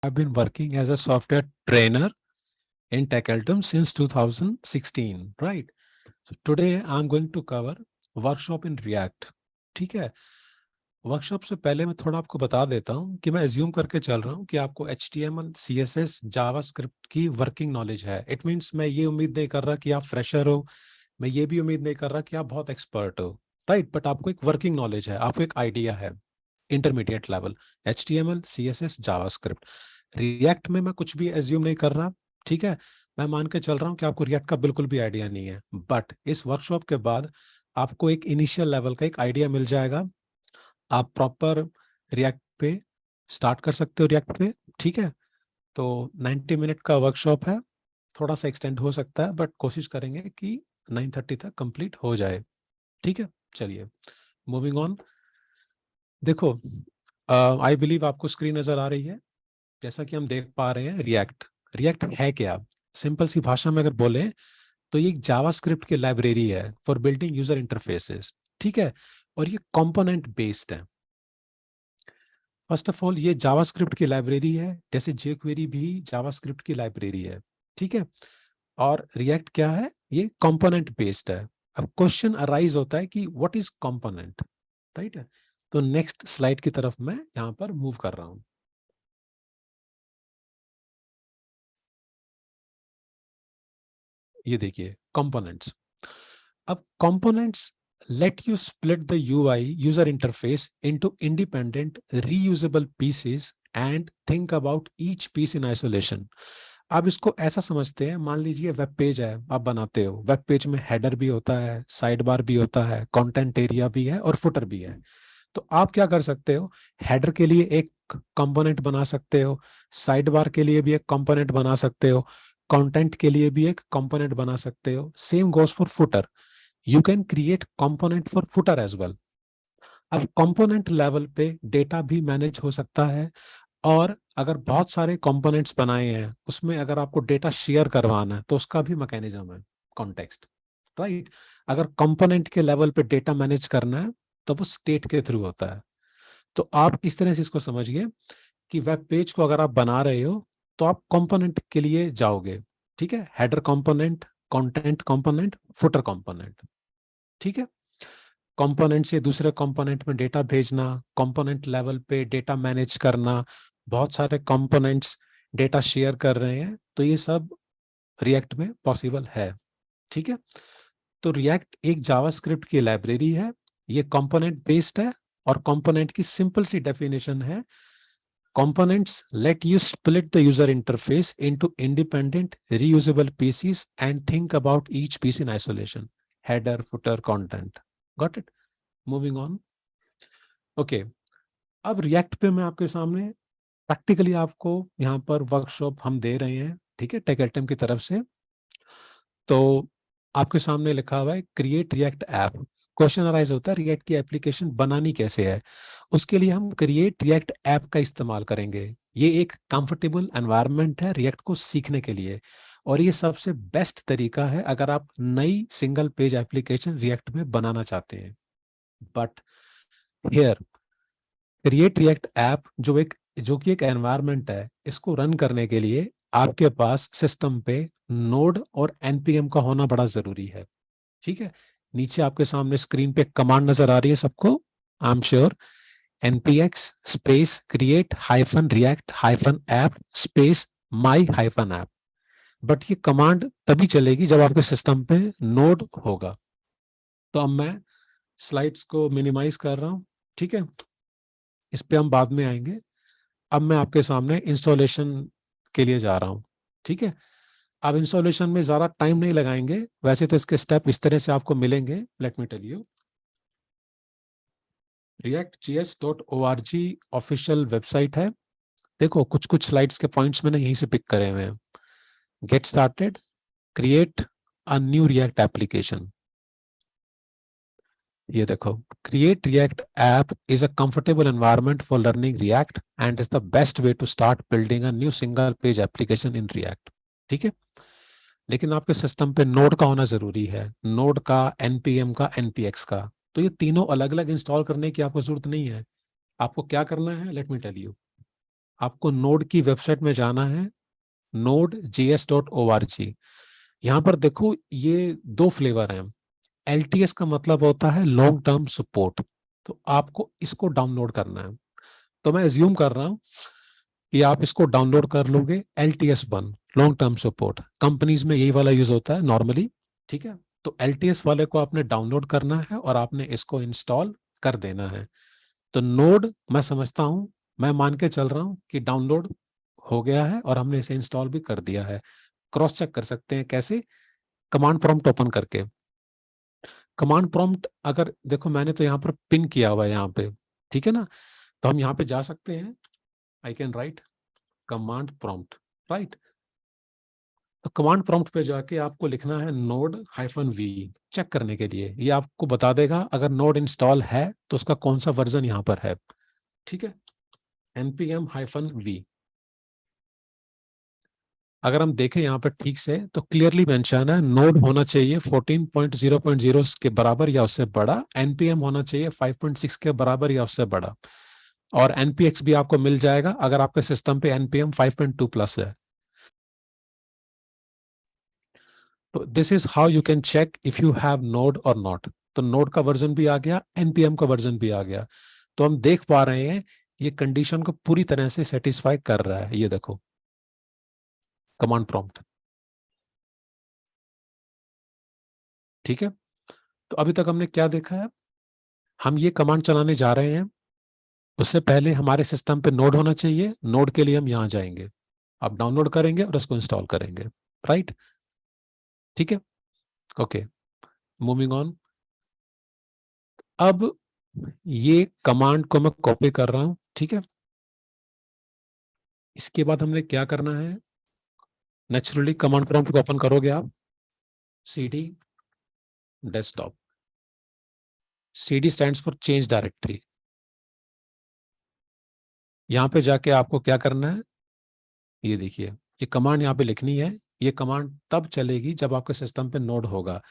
I've been working as a software trainer in TechAltum since 2016, right? So today I'm going to cover workshop in React. ठीक है, workshop से पहले मैं थोड़ा आपको बता देता हूँ कि मैं एज्यूम करके चल रहा हूँ कि आपको HTML, CSS, जावास्क्रिप्ट की वर्किंग नॉलेज है. इट मीन्स मैं ये उम्मीद नहीं कर रहा कि आप फ्रेशर हो, मैं ये भी उम्मीद नहीं कर रहा कि आप बहुत एक्सपर्ट हो, राइट? बट आपको एक वर्किंग नॉलेज है, आपको एक आइडिया है, intermediate level, HTML, CSS, JavaScript. React में मैं कुछ भी एज्यूम नहीं कर रहा, ठीक है? मैं मान के चल रहा हूँ कि आपको रिएक्ट का बिल्कुल भी आइडिया नहीं है, बट इस वर्कशॉप के बाद आपको एक इनिशियल लेवल का एक आइडिया मिल जाएगा. आप प्रॉपर रिएक्ट पे स्टार्ट कर सकते हो, रिएक्ट पे, ठीक है? तो 90 मिनट का वर्कशॉप है, थोड़ा सा एक्सटेंड हो सकता है, बट कोशिश करेंगे कि 9:30 तक कंप्लीट हो जाए, ठीक है? चलिए, मूविंग ऑन. देखो, आई बिलीव आपको स्क्रीन नजर आ रही है. जैसा कि हम देख पा रहे हैं, रिएक्ट. रिएक्ट है क्या? सिंपल सी भाषा में अगर बोले तो ये एक जावास्क्रिप्ट की लाइब्रेरी है फॉर बिल्डिंग यूजर इंटरफेसेस, ठीक है? और ये कंपोनेंट बेस्ड है. फर्स्ट ऑफ ऑल, ये जावास्क्रिप्ट की लाइब्रेरी है, जैसे jQuery भी जावास्क्रिप्ट की लाइब्रेरी है, ठीक है? और रिएक्ट क्या है? ये कंपोनेंट बेस्ड है. अब क्वेश्चन अराइज होता है कि व्हाट इज कंपोनेंट, राइट है? तो नेक्स्ट स्लाइड की तरफ मैं यहां पर मूव कर रहा हूं. ये देखिए कंपोनेंट्स. अब components let you split the UI user interface into independent reusable pieces and think about each piece in isolation. आप इसको ऐसा समझते हैं, मान लीजिए वेब पेज है, आप बनाते हो. वेब पेज में हेडर भी होता है, साइड बार भी होता है, कंटेंट एरिया भी है और फुटर भी है. तो आप क्या कर सकते हो? हेडर के लिए एक कंपोनेंट बना सकते हो, साइड बार के लिए भी एक कंपोनेंट बना सकते हो, कंटेंट के लिए भी एक कंपोनेंट बना सकते हो. Same goes for footer. You can create component for footer as well. अब कंपोनेंट लेवल पे डेटा भी मैनेज हो सकता है, और अगर बहुत सारे कंपोनेंट्स बनाए हैं, उसमें अगर आपको डेटा शेयर करवाना है तो उसका भी मैकेनिज्म है, कॉन्टेक्स्ट, राइट? अगर कंपोनेंट के लेवल पे डेटा मैनेज करना है तो वो स्टेट के थ्रू होता है. तो आप इस तरह से इसको समझिए कि वेब पेज को अगर आप बना रहे हो तो आप कंपोनेंट के लिए जाओगे, ठीक है? Header component, content component, footer component, ठीक है? कंपोनेंट से दूसरे कंपोनेंट में डेटा भेजना, कंपोनेंट लेवल पे डेटा मैनेज करना, बहुत सारे कंपोनेंट्स डेटा शेयर कर रहे हैं, तो ये सब रिएक्ट में पॉसिबल है, ठीक है? तो रिएक्ट एक जावास्क्रिप्ट की लाइब्रेरी है, ये कंपोनेंट बेस्ड है, और कंपोनेंट की सिंपल सी डेफिनेशन है, components let you split the user interface into independent reusable pieces and think about each piece in isolation. Header, footer, content. Got it? Moving on. Okay. अब react पे मैं आपके सामने practically आपको यहाँ पर वर्कशॉप हम दे रहे हैं, ठीक है, टेकएलटीएम की तरफ से. तो आपके सामने लिखा हुआ है create React app. Question arise होता है रिएक्ट की एप्लीकेशन बनानी कैसे है. उसके लिए हम क्रिएट रिएक्ट ऐप का इस्तेमाल करेंगे. ये एक कंफर्टेबल एनवायरनमेंट है रिएक्ट को सीखने के लिए, और ये सबसे बेस्ट तरीका है अगर आप नई सिंगल पेज एप्लीकेशन रिएक्ट में बनाना चाहते हैं. But here create React app जो कि एक एनवायरनमेंट है, इसको रन करने के लिए आपके पास सिस्टम पे नोड और एनपीएम का होना बड़ा जरूरी है, ठीक है? नीचे आपके सामने स्क्रीन पे कमांड नजर आ रही है सबको, I am sure. npx space create hyphen react hyphen app space my hyphen app. But ये कमांड तभी चलेगी जब आपके सिस्टम पे नोड होगा. तो अब मैं स्लाइड्स को मिनिमाइज कर रहा हूँ, ठीक है? इस पे हम बाद में आएंगे. अब मैं आपके सामने इंस्टॉलेशन के लिए जा रहा हूँ, ठीक है? अब इंस्टॉलेशन में ज़्यादा टाइम नहीं लगाएंगे, वैसे तो इसके स्टेप इस तरह से आपको मिलेंगे. Let me tell you. react.js.org official website है. देखो, कुछ कुछ स्लाइड्स के पॉइंट्स मैंने यहीं से पिक करे हुए हैं. Get started, create a new React application. ये देखो, create React app is a comfortable environment for learning React and is the best way to start building a new single page application in React. ठीक है, लेकिन आपके system पे node का होना जरूरी है, नोड का, एनपीएम का, एनपीएक्स का. तो ये तीनों अलग अलग इंस्टॉल करने की आपको जरूरत नहीं है. आपको क्या करना है, लेट मी टेल यू. आपको नोड की वेबसाइट में जाना है, node.js.org। यहाँ पर देखो ये दो फ्लेवर हैं। LTS का मतलब होता है लॉन्ग टर्म सपोर्ट, तो आपको इसको डाउनलोड करना है। तो मैं एज्यूम कर रहा हूं कि आप इसको डाउनलोड कर लोगे। LTS 1 long term support, companies में यही वाला यूज होता है नॉर्मली, ठीक है। तो LTS वाले को आपने डाउनलोड करना है और आपने इसको इंस्टॉल कर देना है। तो नोड मैं समझता हूं, मैं मान के चल रहा हूं कि डाउनलोड हो गया है और हमने इसे इंस्टॉल भी कर दिया है। क्रॉस चेक कर सकते हैं कैसे? कमांड प्रॉम्प्ट ओपन करके। कमांड प्रॉम्प्ट अगर देखो मैंने तो यहाँ पर पिन किया हुआ है यहाँ पे, ठीक है ना। तो हम यहाँ पे जा सकते हैं, I can write command prompt, right. तो कमांड प्रॉम्प्ट पे जाके आपको लिखना है node-v, चेक करने के लिए। ये आपको बता देगा अगर नोड इंस्टॉल है तो उसका कौन सा वर्जन यहाँ पर है, ठीक है। npm-v। अगर हम देखें यहाँ पर ठीक से तो क्लियरली मेंशन है नोड होना चाहिए 14.0.0 के बराबर या उससे बड़ा, npm होना चाहिए 5.6 के बराबर या उससे बड़ा, और npx भी आपको मिल जाएगा अगर आपके सिस्टम पे npm 5.2 प्लस है। तो this is how you can check if you have node और नॉट। तो नोड का वर्जन भी आ गया, npm का वर्जन भी आ गया। तो हम देख पा रहे हैं ये कंडीशन को पूरी तरह से सेटिस्फाई कर रहा है। ये देखो कमांड प्रॉम्प्ट, ठीक है। तो अभी तक हमने क्या देखा है? हम ये कमांड चलाने जा रहे हैं, उससे पहले हमारे सिस्टम पे नोड होना चाहिए। नोड के लिए हम यहाँ जाएंगे, आप डाउनलोड करेंगे और उसको इंस्टॉल करेंगे, राइट, ठीक है। Okay, moving on. अब ये कमांड को मैं कॉपी कर रहा हूं, ठीक है। इसके बाद हमने क्या करना है? नेचुरली कमांड प्रॉम्प्ट को ओपन करोगे आप, cd desktop. cd stands for change directory. यहां पे जाके आपको क्या करना है? ये देखिए, ये कमांड यहाँ पे लिखनी है। ये कमांड तब चलेगी जब आपके सिस्टम पे नोड होगा।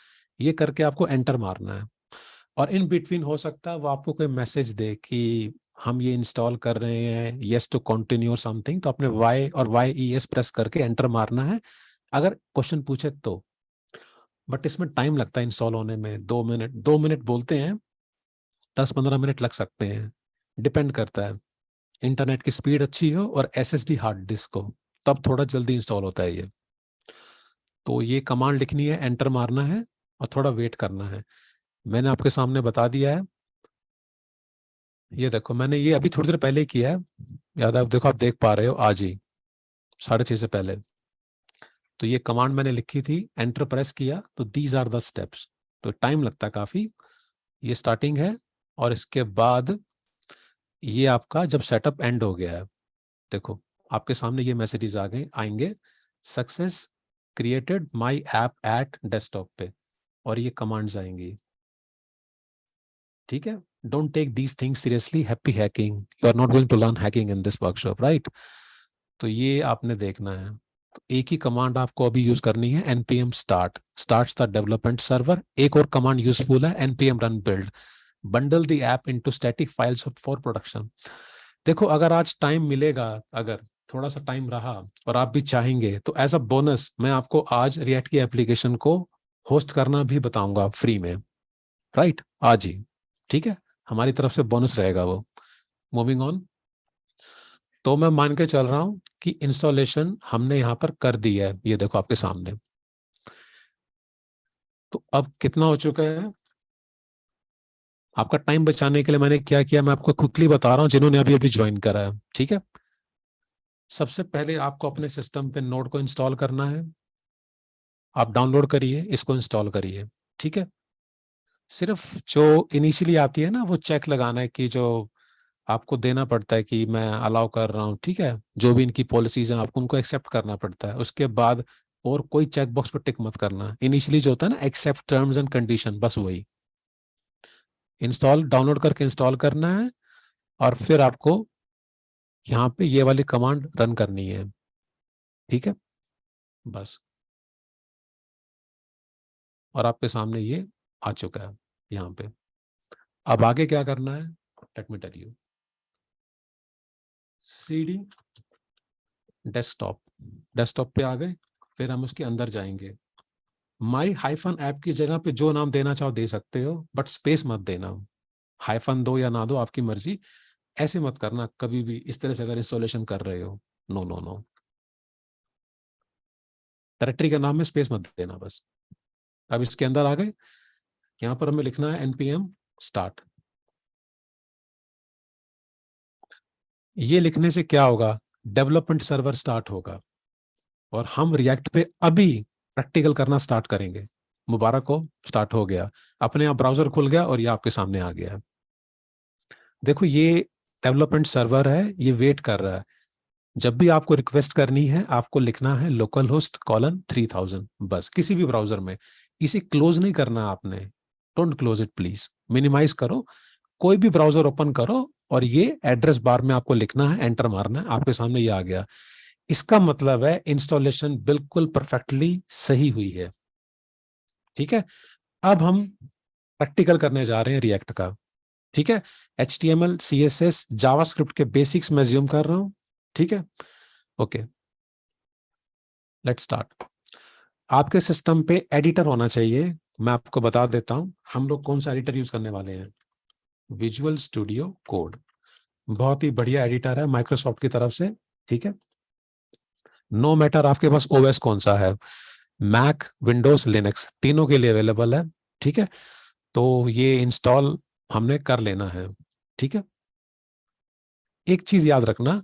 ये करके आपको एंटर मारना है, और इन बिटवीन हो सकता है वो आपको कोई मैसेज दे कि हम ये इंस्टॉल कर रहे हैं, येस टू कंटिन्यू और समथिंग। तो अपने वाई और YES प्रेस करके एंटर मारना है अगर क्वेश्चन पूछे तो। बट इसमें टाइम लगता है इंस्टॉल होने में, 2 मिनट, 2 मिनट बोलते हैं, 10-15 मिनट लग सकते हैं, डिपेंड करता है इंटरनेट की स्पीड अच्छी हो और SSD हार्ड डिस्क हो, तब थोड़ा जल्दी इंस्टॉल होता है ये। तो ये कमांड लिखनी है, एंटर मारना है और थोड़ा वेट करना है। मैंने आपके सामने बता दिया है। ये देखो मैंने ये अभी थोड़ी देर पहले ही किया है, याद है? देखो आप देख पा रहे हो आज ही 6:30 से पहले। तो ये कमांड मैंने लिखी थी, एंटर प्रेस किया, तो दीज आर द स्टेप्स। तो टाइम लगता है काफी। ये स्टार्टिंग है, और इसके बाद ये आपका जब सेटअप एंड हो गया है, देखो आपके सामने ये मैसेजेस आ गए आएंगे, success created my app at desktop पे, और ये कमांड्स आएंगी, ठीक है। Don't take these things seriously, happy hacking, you are not going to learn hacking in this workshop, right. तो ये आपने देखना है। तो एक ही कमांड आपको अभी यूज करनी है, npm start starts the development server. एक और कमांड यूजफुल है, npm run build bundle the app into static files for production। देखो अगर आज टाइम मिलेगा, अगर थोड़ा सा टाइम रहा और आप भी चाहेंगे, तो एज अ बोनस मैं आपको आज रिएक्ट की एप्लीकेशन को होस्ट करना भी बताऊंगा फ्री में, राइट, आज ही, ठीक है। हमारी तरफ से बोनस रहेगा वो। Moving on. तो मैं मान के चल रहा हूं कि इंस्टॉलेशन हमने यहां पर कर दी है, ये देखो आपके सामने। तो अब कितना हो चुका है? आपका टाइम बचाने के लिए मैंने क्या किया, मैं आपको क्विकली बता रहा हूं, जिन्होंने अभी अभी ज्वाइन करा है, ठीक है। सबसे पहले आपको अपने सिस्टम पे नोड को इंस्टॉल करना है। आप डाउनलोड करिए, इसको इंस्टॉल करिए, ठीक है। सिर्फ जो इनिशियली आती है ना, वो चेक लगाना है कि जो आपको देना पड़ता है कि मैं अलाउ कर रहा हूँ, ठीक है। जो भी इनकी पॉलिसीज हैं आपको उनको एक्सेप्ट करना पड़ता है। उसके बाद और कोई चेक बॉक्स पर टिक मत करना। इनिशियली जो होता है ना, एक्सेप्ट टर्म्स एंड कंडीशन, बस वही। इंस्टॉल डाउनलोड करके इंस्टॉल करना है, और फिर आपको यहाँ पे ये वाली कमांड रन करनी है, ठीक है, बस। और आपके सामने ये आ चुका है यहाँ पे। अब आगे क्या करना है, let me tell you. CD desktop, desktop पे आ गए, फिर हम उसके अंदर जाएंगे। माई हाइफन ऐप की जगह पे जो नाम देना चाहो दे सकते हो, बट स्पेस मत देना। हाइफन दो या ना दो आपकी मर्जी, ऐसे मत करना कभी भी इस तरह से अगर इंस्टॉलेशन कर रहे हो। नो नो नो, डायरेक्टरी के नाम में स्पेस मत देना बस। अब इसके अंदर आ गए, यहां पर हमें लिखना है npm स्टार्ट। ये लिखने से क्या होगा, डेवलपमेंट सर्वर स्टार्ट होगा और हम रिएक्ट पे अभी प्रैक्टिकल करना स्टार्ट करेंगे। मुबारक हो, स्टार्ट हो गया, अपने आप ब्राउजर खुल गया और ये आपके सामने आ गया। देखो ये डेवलपमेंट सर्वर है, ये वेट कर रहा है। जब भी आपको रिक्वेस्ट करनी है आपको लिखना है लोकल होस्ट कॉलन 3000, बस किसी भी ब्राउजर में। इसे क्लोज नहीं करना आपने, don't close it please, minimize करो। कोई भी ब्राउजर ओपन करो और ये एड्रेस बार में आपको लिखना है, एंटर मारना है, आपके सामने ये आ गया। इसका मतलब है इंस्टॉलेशन बिल्कुल परफेक्टली सही हुई है। ठीक है, अब हम प्रैक्टिकल करने जा रहे हैं रिएक्ट का। ठीक है, HTML CSS जावास्क्रिप्ट के बेसिक्स में ज्यूम कर रहा हूं। ठीक है, ओके, लेट्स स्टार्ट। आपके सिस्टम पे एडिटर होना चाहिए। मैं आपको बता देता हूं हम लोग कौन सा एडिटर यूज करने वाले हैं। विजुअल स्टूडियो कोड, बहुत ही बढ़िया एडिटर है माइक्रोसॉफ्ट की तरफ से। ठीक है, नो मैटर आपके पास ओएस कौन सा है, मैक विंडोज लिनक्स तीनों के लिए अवेलेबल है। ठीक है, तो ये इंस्टॉल हमने कर लेना है। ठीक है, एक चीज याद रखना,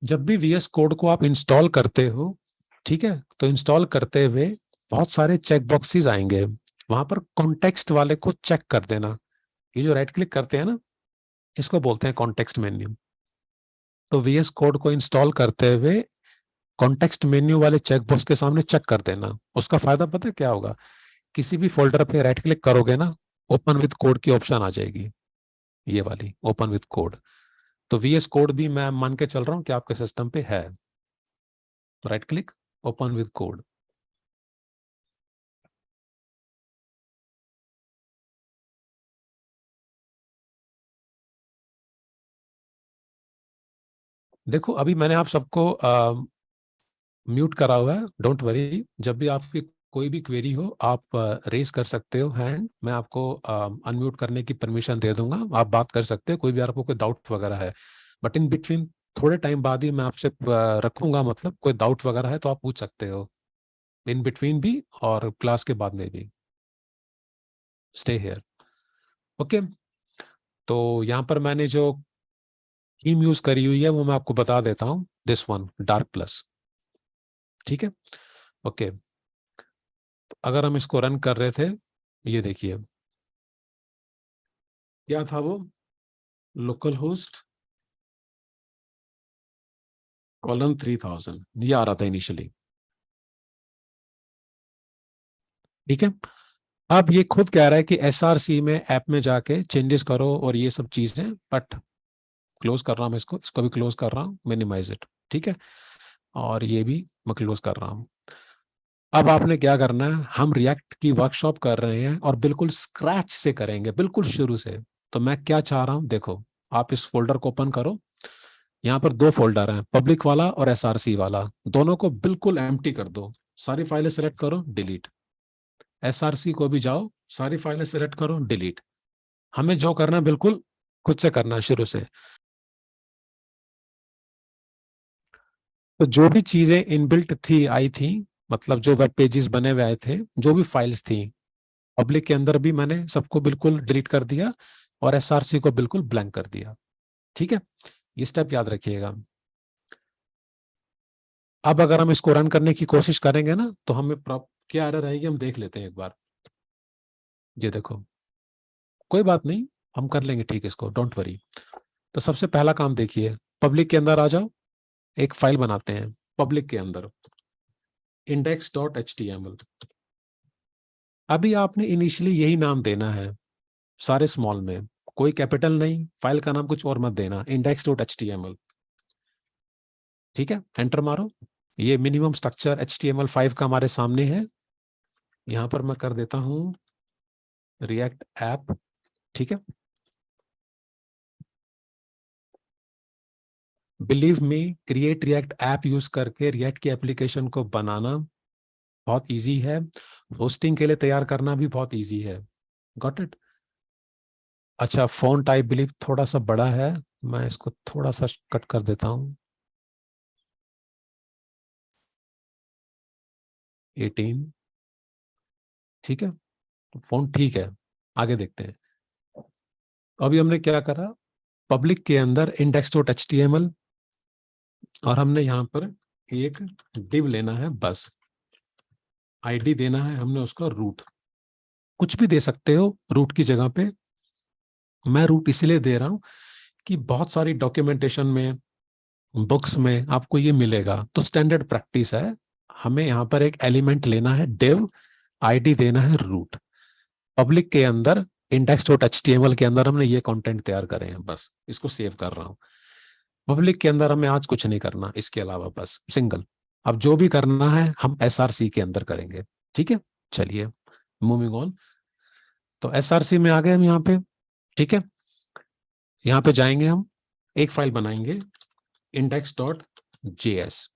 जब भी VS कोड को आप इंस्टॉल करते हो, ठीक है, तो इंस्टॉल करते हुए बहुत सारे चेक बॉक्सेस आएंगे, वहां पर कॉन्टेक्स्ट वाले को चेक कर देना। ये जो राइट क्लिक करते हैं ना, इसको बोलते हैं कॉन्टेक्स्ट मेन्यू। तो VS कोड को इंस्टॉल करते हुए कॉन्टेक्स्ट मेन्यू वाले चेक बॉक्स के सामने चेक कर देना। उसका फायदा पता है क्या होगा, किसी भी फोल्डर पे राइट क्लिक करोगे ना, ओपन विद कोड की ऑप्शन आ जाएगी, ये वाली ओपन विद कोड। तो VS कोड भी मैं मान के चल रहा हूं कि आपके सिस्टम पे है। Right click, open with code. देखो अभी मैंने आप सबको म्यूट करा हुआ है, डोंट वरी। जब भी आपकी कोई भी क्वेरी हो आप रेज कर सकते हो हैंड, मैं आपको अनम्यूट करने की परमिशन दे दूंगा, आप बात कर सकते हो, कोई भी आपको कोई डाउट वगैरह है। बट इन बिटवीन थोड़े टाइम बाद ही मैं आपसे रखूंगा, मतलब कोई डाउट वगैरह है तो आप पूछ सकते हो इन बिटवीन भी और क्लास के बाद में भी। Stay here, okay. तो यहाँ पर मैंने जो थीम यूज करी हुई है वो मैं आपको बता देता हूँ, दिस वन डार्क प्लस। ठीक है, ओके। अगर हम इसको रन कर रहे थे, ये देखिए क्या था वो, लोकल होस्ट कॉलम 3000 ये आ रहा था इनिशियली। ठीक है, अब ये खुद कह रहा है कि SRC में ऐप में जाके चेंजेस करो और ये सब चीजें, बट क्लोज कर रहा हूं मैं इसको, इसको भी क्लोज कर रहा हूँ, मिनिमाइज इट। ठीक है, और ये भी मैं क्लोज कर रहा हूँ। अब आपने क्या करना है, हम रिएक्ट की वर्कशॉप कर रहे हैं और बिल्कुल स्क्रैच से करेंगे, बिल्कुल शुरू से। तो मैं क्या चाह रहा हूं, देखो आप इस फोल्डर को ओपन करो। यहाँ पर दो फोल्डर हैं, पब्लिक वाला और SRC वाला, दोनों को बिल्कुल एम्प्टी कर दो। सारी फाइलें सेलेक्ट करो, डिलीट। SRC को भी जाओ, सारी फाइलें सेलेक्ट करो, डिलीट। हमें जो करना है बिल्कुल खुद से करना है शुरू से। तो जो भी चीजें इनबिल्ट थी आई थी, मतलब जो वेब पेजेस बने हुए आए थे, जो भी फाइल्स थी पब्लिक के अंदर भी मैंने सबको बिल्कुल डिलीट कर दिया और SRC को बिल्कुल ब्लैंक कर दिया। ठीक है, ये स्टेप याद रखिएगा। अब अगर हम इसको रन करने की कोशिश करेंगे ना, तो हमें क्या एरर आएगी हम देख लेते हैं एक बार। ये देखो, कोई बात नहीं, हम कर लेंगे ठीक इसको, डोंट वरी। तो सबसे पहला काम देखिए, पब्लिक के अंदर आ जाओ, एक फाइल बनाते हैं पब्लिक के अंदर, index.html। अभी आपने इनिशियली यही नाम देना है, सारे स्मॉल में, कोई कैपिटल नहीं, फाइल का नाम कुछ और मत देना, index.html। ठीक है, एंटर मारो। ये मिनिमम स्ट्रक्चर HTML5 का हमारे सामने है। यहां पर मैं कर देता हूं रिएक्ट ऐप। ठीक है, believe me, create React app use करके रिएक्ट की एप्लीकेशन को बनाना बहुत इजी है, होस्टिंग के लिए तैयार करना भी बहुत इजी है। Got it? अच्छा, फॉन्ट टाइप बिलीव थोड़ा सा बड़ा है, मैं इसको थोड़ा सा कट कर देता हूँ। 18, ठीक है, फॉन्ट ठीक है। आगे देखते हैं। अभी हमने क्या करा, पब्लिक के अंदर इंडेक्स डॉट एचटीएमएल, और हमने यहाँ पर एक डिव लेना है बस, आईडी देना है हमने उसका रूट। कुछ भी दे सकते हो रूट की जगह पे, मैं रूट इसलिए दे रहा हूं कि बहुत सारी डॉक्यूमेंटेशन में, बुक्स में आपको ये मिलेगा, तो स्टैंडर्ड प्रैक्टिस है। हमें यहाँ पर एक एलिमेंट लेना है डिव, आईडी देना है रूट। पब्लिक के अंदर इंडेक्स डॉट एचटीएमएल के अंदर हमने ये कंटेंट तैयार करे हैं, बस इसको सेव कर रहा हूँ। पब्लिक के अंदर हमें आज कुछ नहीं करना इसके अलावा, बस सिंगल। अब जो भी करना है हम एसआरसी के अंदर करेंगे, ठीक है। चलिए मूविंग ऑन। तो एसआरसी में आ गए हम यहाँ पे, ठीक है। यहाँ पे जाएंगे, हम एक फाइल बनाएंगे index.js,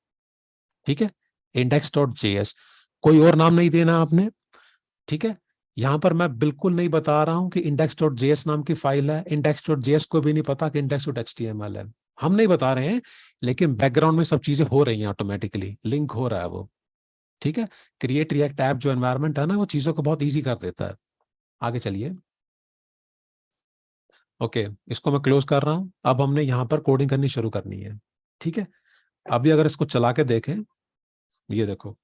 ठीक है। index.js, कोई और नाम नहीं देना आपने, ठीक है। यहां पर मैं बिल्कुल नहीं बता रहा हूं कि index.js नाम की फाइल है, index.js को भी नहीं पता कि index.html है, हम नहीं बता रहे हैं, लेकिन बैकग्राउंड में सब चीजें हो रही हैं, ऑटोमेटिकली लिंक हो रहा है वो, ठीक है। क्रिएट रिएक्ट ऐप जो एनवायरनमेंट है ना, वो चीजों को बहुत ईजी कर देता है। आगे चलिए। ओके, इसको मैं क्लोज कर रहा हूं। अब हमने यहाँ पर कोडिंग करनी शुरू करनी है, ठीक है। अभी अगर इसको चला के देखें, ये देखो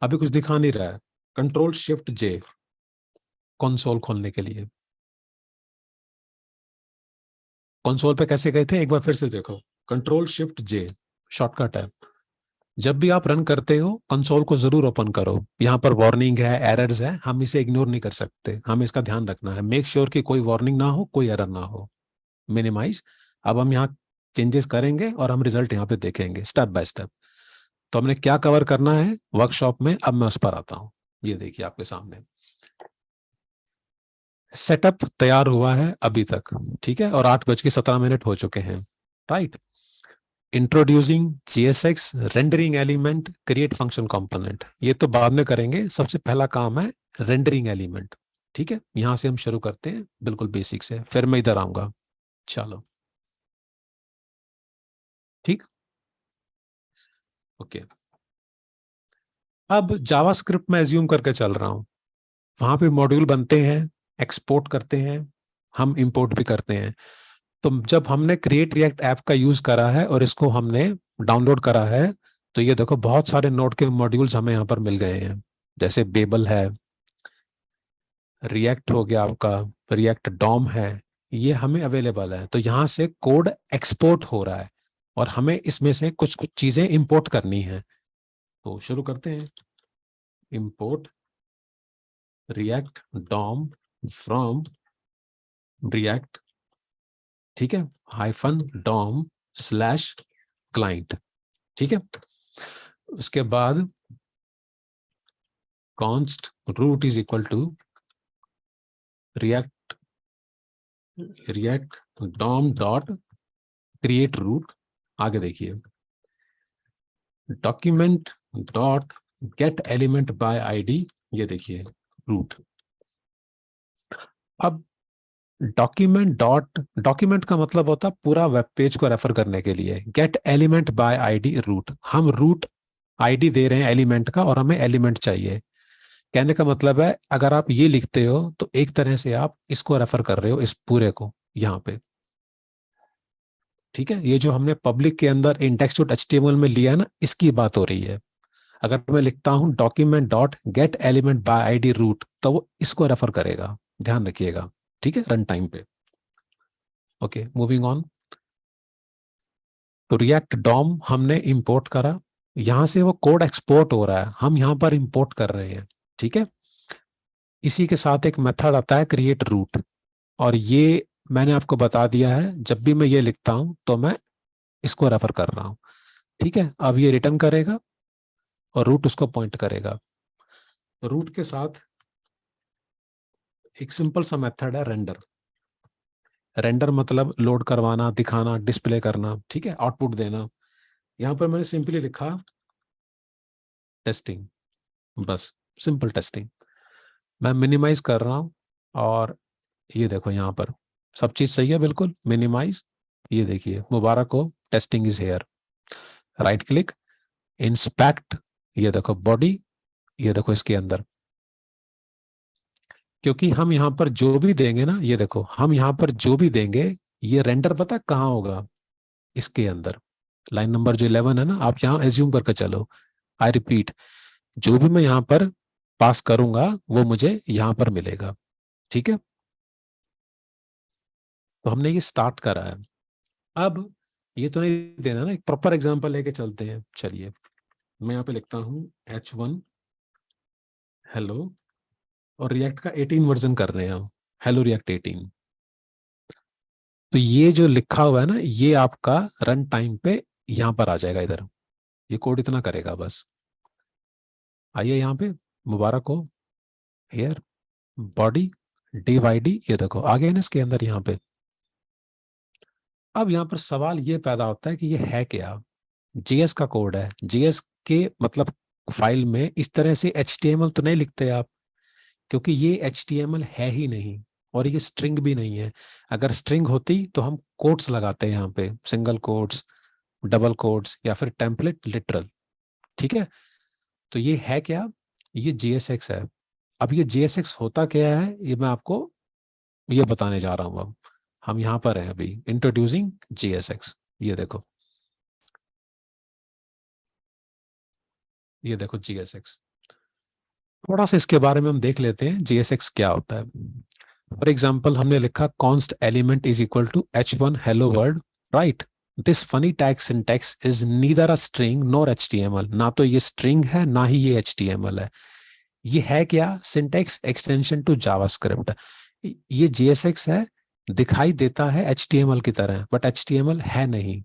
अभी कुछ दिखा नहीं रहा है। कंट्रोल शिफ्ट जे कंसोल खोलने के लिए, कंसोल पे कैसे गए थे एक बार फिर से देखो, कंट्रोल शिफ्ट जे शॉर्टकट है। जब भी आप रन करते हो कंसोल को जरूर ओपन करो, यहाँ पर वार्निंग है, एरर्स है, हम इसे इग्नोर नहीं कर सकते, हमें इसका ध्यान रखना है। मेक श्योर कि कोई वार्निंग ना हो, कोई एरर ना हो। मिनिमाइज। अब हम यहाँ चेंजेस करेंगे और हम रिजल्ट यहाँ पे देखेंगे स्टेप बाय स्टेप। तो हमने क्या कवर करना है वर्कशॉप में, अब मैं उस पर आता हूँ। ये देखिए आपके सामने सेटअप तैयार हुआ है अभी तक, ठीक है, और 8:17 हो चुके हैं, right. Introducing GSX, rendering element, create function component, ये तो बाद में करेंगे, सबसे पहला काम है रेंडरिंग एलिमेंट, ठीक है। यहां से हम शुरू करते हैं बिल्कुल बेसिक से, फिर मैं इधर आऊंगा। चलो, ठीक, ओके। अब जावास्क्रिप्ट में एज्यूम करके चल रहा हूं, वहां पे मॉड्यूल बनते हैं, एक्सपोर्ट करते हैं, हम इंपोर्ट भी करते हैं। तो जब हमने क्रिएट रिएक्ट ऐप का यूज करा है और इसको हमने डाउनलोड करा है, तो ये देखो बहुत सारे नोड के मॉड्यूल्स हमें यहाँ पर मिल गए हैं, जैसे बेबल है, रिएक्ट हो गया आपका, रिएक्ट डॉम है, ये हमें अवेलेबल है। तो यहाँ से कोड एक्सपोर्ट हो रहा है और हमें इसमें से कुछ कुछ चीजें इंपोर्ट करनी है। तो शुरू करते हैं। Import React DOM from React, ठीक है, हाइफन डॉम स्लैश क्लाइंट, ठीक है। उसके बाद const root is equal to React, React DOM dot create root. आगे देखिए, document dot get element by ID, ये देखिए रूट। अब डॉक्यूमेंट का मतलब होता है पूरा वेब पेज को रेफर करने के लिए, get element by ID root, हम रूट आईडी दे रहे हैं एलिमेंट का और हमें एलिमेंट चाहिए। कहने का मतलब है अगर आप ये लिखते हो तो एक तरह से आप इसको रेफर कर रहे हो, इस पूरे को यहाँ पे, ठीक है। ये जो हमने पब्लिक के अंदर इंडेक्स डॉट एचटीएमएल में लिया है ना, इसकी बात हो रही है। अगर मैं लिखता हूं document dot get element by ID root, तो वो इसको रेफर करेगा, ध्यान रखिएगा, ठीक है, रन टाइम पे। Okay, moving on. तो रिएक्ट डॉम हमने इंपोर्ट करा, यहां से वो कोड एक्सपोर्ट हो रहा है, हम यहां पर इंपोर्ट कर रहे हैं, ठीक है। इसी के साथ एक मेथड आता है क्रिएट रूट, और ये मैंने आपको बता दिया है, जब भी मैं ये लिखता हूं तो मैं इसको रेफर कर रहा हूं, ठीक है। अब ये रिटर्न करेगा और रूट उसको पॉइंट करेगा। रूट के साथ एक सिंपल सा मेथड है रेंडर, रेंडर मतलब लोड करवाना, दिखाना, डिस्प्ले करना, ठीक है, आउटपुट देना। यहां पर मैंने सिंपली लिखा टेस्टिंग, बस सिंपल टेस्टिंग। मैं मिनिमाइज कर रहा हूं और ये देखो यहाँ पर सब चीज सही है, बिल्कुल मिनिमाइज। ये देखिए मुबारक हो, testing is here. Right click, inspect, ये देखो बॉडी, ये देखो इसके अंदर। क्योंकि हम यहाँ पर जो भी देंगे ना, ये देखो हम यहाँ पर जो भी देंगे, ये रेंडर पता कहाँ होगा, इसके अंदर। लाइन नंबर जो 11 है ना, आप यहाँ एज्यूम करके चलो। आई रिपीट, जो भी मैं यहाँ पर पास करूंगा वो मुझे यहाँ पर मिलेगा, ठीक है। तो हमने ये स्टार्ट करा है। अब ये तो नहीं देना ना, एक प्रॉपर एग्जांपल लेके चलते हैं। चलिए मैं यहाँ पे लिखता हूँ H1 हेलो, और रिएक्ट का 18 वर्जन कर रहे हैं हम, हेलो रिएक्ट 18। तो ये जो लिखा हुआ है ना, ये आपका रन टाइम पे यहाँ पर आ जाएगा इधर। ये कोड इतना करेगा बस। आइए यहाँ पे, मुबारक हो, हेयर, बॉडी, DYD, ये देखो आ गया ना इसके अंदर यहाँ पे। अब यहाँ पर सवाल ये पैदा होता है कि ये है क्या। JS का कोड है। JS के मतलब फाइल में इस तरह से HTML तो नहीं लिखते आप, क्योंकि ये HTML है ही नहीं, और ये स्ट्रिंग भी नहीं है। अगर स्ट्रिंग होती तो हम कोट्स लगाते हैं यहाँ पे, सिंगल कोट्स, डबल कोट्स, या फिर टेम्पलेट लिटरल, ठीक है। तो ये है क्या, ये JSX है। अब ये JSX होता क्या है, ये मैं आपको ये बताने जा रहा हूँ। अब हम यहाँ पर हैं अभी, इंट्रोड्यूसिंग JSX। ये देखो, ये देखो JSX। थोड़ा सा इसके बारे में हम देख लेते हैं JSX क्या होता है। फॉर एग्जाम्पल हमने लिखा const element is equal to H1 hello world, right. This funny tag syntax is neither a string nor HTML। ना तो ये स्ट्रिंग है ना ही ये HTML है। ये है क्या, सिंटैक्स एक्सटेंशन टू जावास्क्रिप्ट। ये JSX है, दिखाई देता है HTML की तरह, बट HTML है नहीं,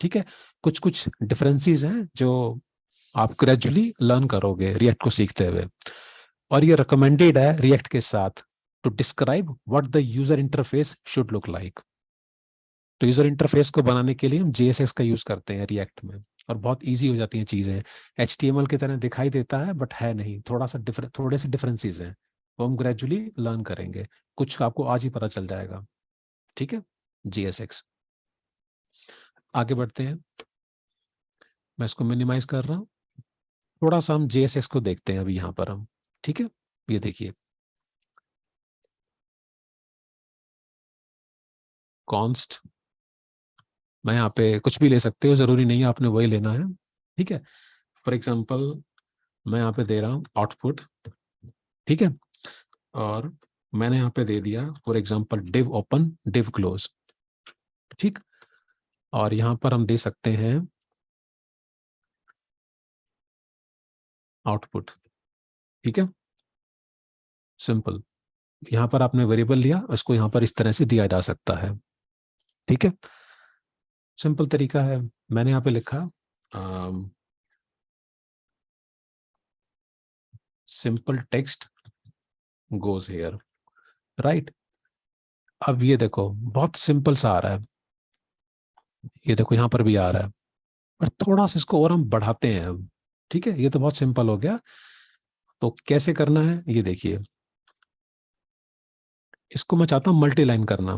ठीक है। कुछ कुछ डिफरेंसेस हैं जो आप ग्रेजुअली लर्न करोगे रिएक्ट को सीखते हुए। और ये रिकमेंडेड है रिएक्ट के साथ to describe what the user interface should look like. तो यूजर इंटरफेस को बनाने के लिए हम JSX का यूज करते हैं रिएक्ट में, और बहुत इजी हो जाती हैं चीजें। HTML की तरह दिखाई देता है बट है नहीं, थोड़ा सा थोड़े से डिफरेंसेस हैं, वो हम ग्रेजुअली लर्न करेंगे। कुछ आपको आज ही पता चल जाएगा, ठीक है। JSX, आगे बढ़ते हैं। मैं इसको मिनिमाइज कर रहा हूँ। थोड़ा सा हम JSX को देखते हैं अभी यहाँ पर हम, ठीक है। ये देखिए कॉन्स्ट, मैं यहाँ पे कुछ भी ले सकते हो, जरूरी नहीं है आपने वही लेना है, ठीक है। फॉर एग्जाम्पल मैं यहाँ पे दे रहा हूँ आउटपुट, ठीक है। और मैंने यहाँ पे दे दिया for example div open div close, ठीक। और यहाँ पर हम दे सकते हैं आउटपुट, ठीक है, सिंपल। यहाँ पर आपने वेरिएबल लिया, उसको यहाँ पर इस तरह से दिया जा सकता है, ठीक है। सिंपल तरीका है। मैंने यहाँ पे लिखा simple text goes hair, right. अब ये देखो बहुत सिंपल सा आ रहा है, ये देखो यहाँ पर भी आ रहा है, पर थोड़ा सा इसको और हम बढ़ाते हैं अब, ठीक है। ये तो बहुत सिंपल हो गया। तो कैसे करना है ये देखिए, इसको मैं चाहता हूं मल्टी लाइन करना,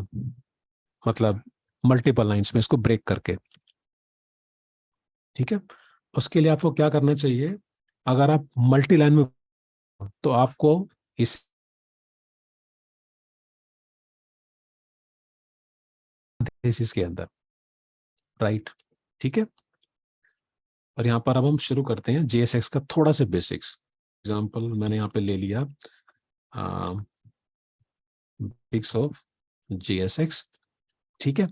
मतलब मल्टीपल लाइंस में इसको ब्रेक करके, ठीक है। उसके लिए आपको क्या करना चाहिए, अगर आप मल्टी लाइन में तो आपको इस के अंदर, राइट, ठीक है। और यहाँ पर अब हम शुरू करते हैं JSX का थोड़ा सा बेसिक्स। एग्जाम्पल मैंने यहाँ पे ले लिया बेसिक्स ऑफ JSX, ठीक है।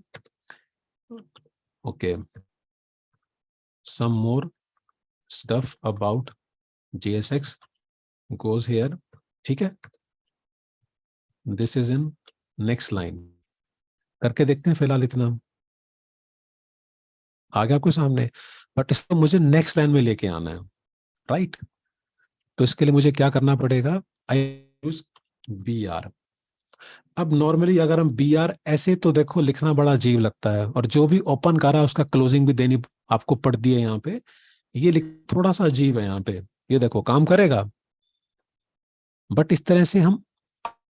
Okay, some more stuff about JSX goes here, ठीक है। This is in next line, करके देखते हैं फिलहाल इतना आ गया आपके सामने। बट इसको मुझे नेक्स्ट लाइन में लेके आना है, राइट। तो इसके लिए मुझे क्या करना पड़ेगा, आई यूज BR। अब नॉर्मली अगर हम बी आर ऐसे तो देखो लिखना बड़ा अजीब लगता है, और जो भी ओपन कर रहा है उसका क्लोजिंग भी देनी आपको पड़ती है यहाँ पे। ये लिख थोड़ा सा अजीब है यहाँ पे। ये देखो काम करेगा, बट इस तरह से हम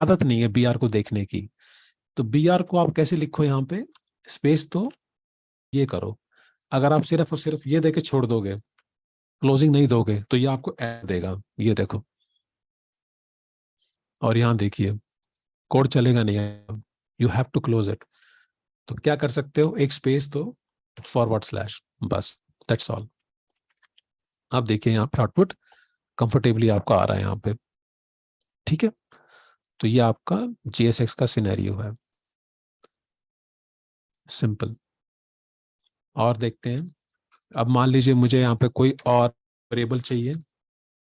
आदत नहीं है बी आर को देखने की। तो बी आर को आप कैसे लिखो यहाँ पे, स्पेस तो ये करो। अगर आप सिर्फ और सिर्फ ये देके छोड़ दोगे, क्लोजिंग नहीं दोगे, तो ये आपको एरर देगा। ये देखो, और यहाँ देखिए कोड चलेगा नहीं, you have to close it. तो क्या कर सकते हो, एक स्पेस दो, फॉरवर्ड स्लैश, बस, दैट्स ऑल। आप देखिए यहाँ पे आउटपुट कंफर्टेबली आपका आ रहा है यहाँ पे। ठीक है, तो ये आपका जीएसएक्स का सिनेरियो है, सिंपल। और देखते हैं, अब मान लीजिए मुझे यहाँ पे कोई और वेरिएबल चाहिए।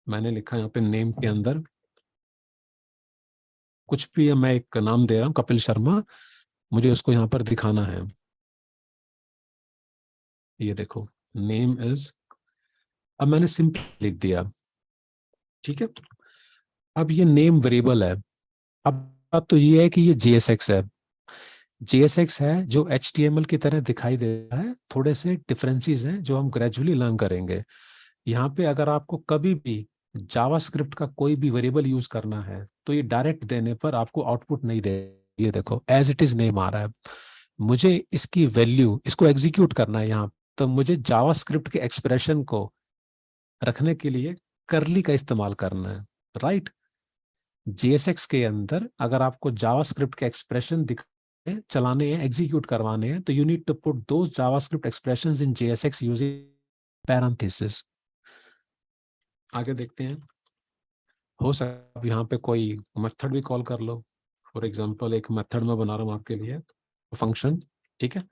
मैंने लिखा यहाँ पे नेम के अंदर कुछ भी, मैं एक नाम दे रहा हूँ कपिल शर्मा, मुझे उसको यहाँ पर दिखाना है। ये देखो, नेम इज, अब मैंने सिंपल लिख दिया। ठीक है, अब ये नेम वेरिएबल है। अब बात तो ये है कि ये जीएसएक्स है। जीएसएक्स है जो एचटीएमएल की तरह दिखाई दे रहा है, थोड़े से डिफरेंसेस हैं जो हम ग्रेजुअली लर्न करेंगे। यहाँ पे अगर आपको कभी भी जावास्क्रिप्ट का कोई भी वेरिएबल यूज करना है, तो ये डायरेक्ट देने पर आपको आउटपुट नहीं दे। ये देखो एज इट इज नेम आ रहा है, मुझे इसकी वैल्यू, इसको एग्जीक्यूट करना है यहाँ, तो मुझे जावास्क्रिप्ट के एक्सप्रेशन को रखने के लिए करली का इस्तेमाल करना है, राइट। जेएसएक्स के अंदर अगर आपको जावास्क्रिप्ट के एक्सप्रेशन चलाने हैं, एग्जीक्यूट करवाने हैं, तो you need to put those JavaScript expressions in JSX using parenthesis. आगे देखते हैं, हो सकता है यहाँ पे कोई मेथड भी कॉल कर लो। फॉर एग्जांपल एक मेथड मैं बना रहा हूँ आपके लिए, फंक्शन। ठीक है,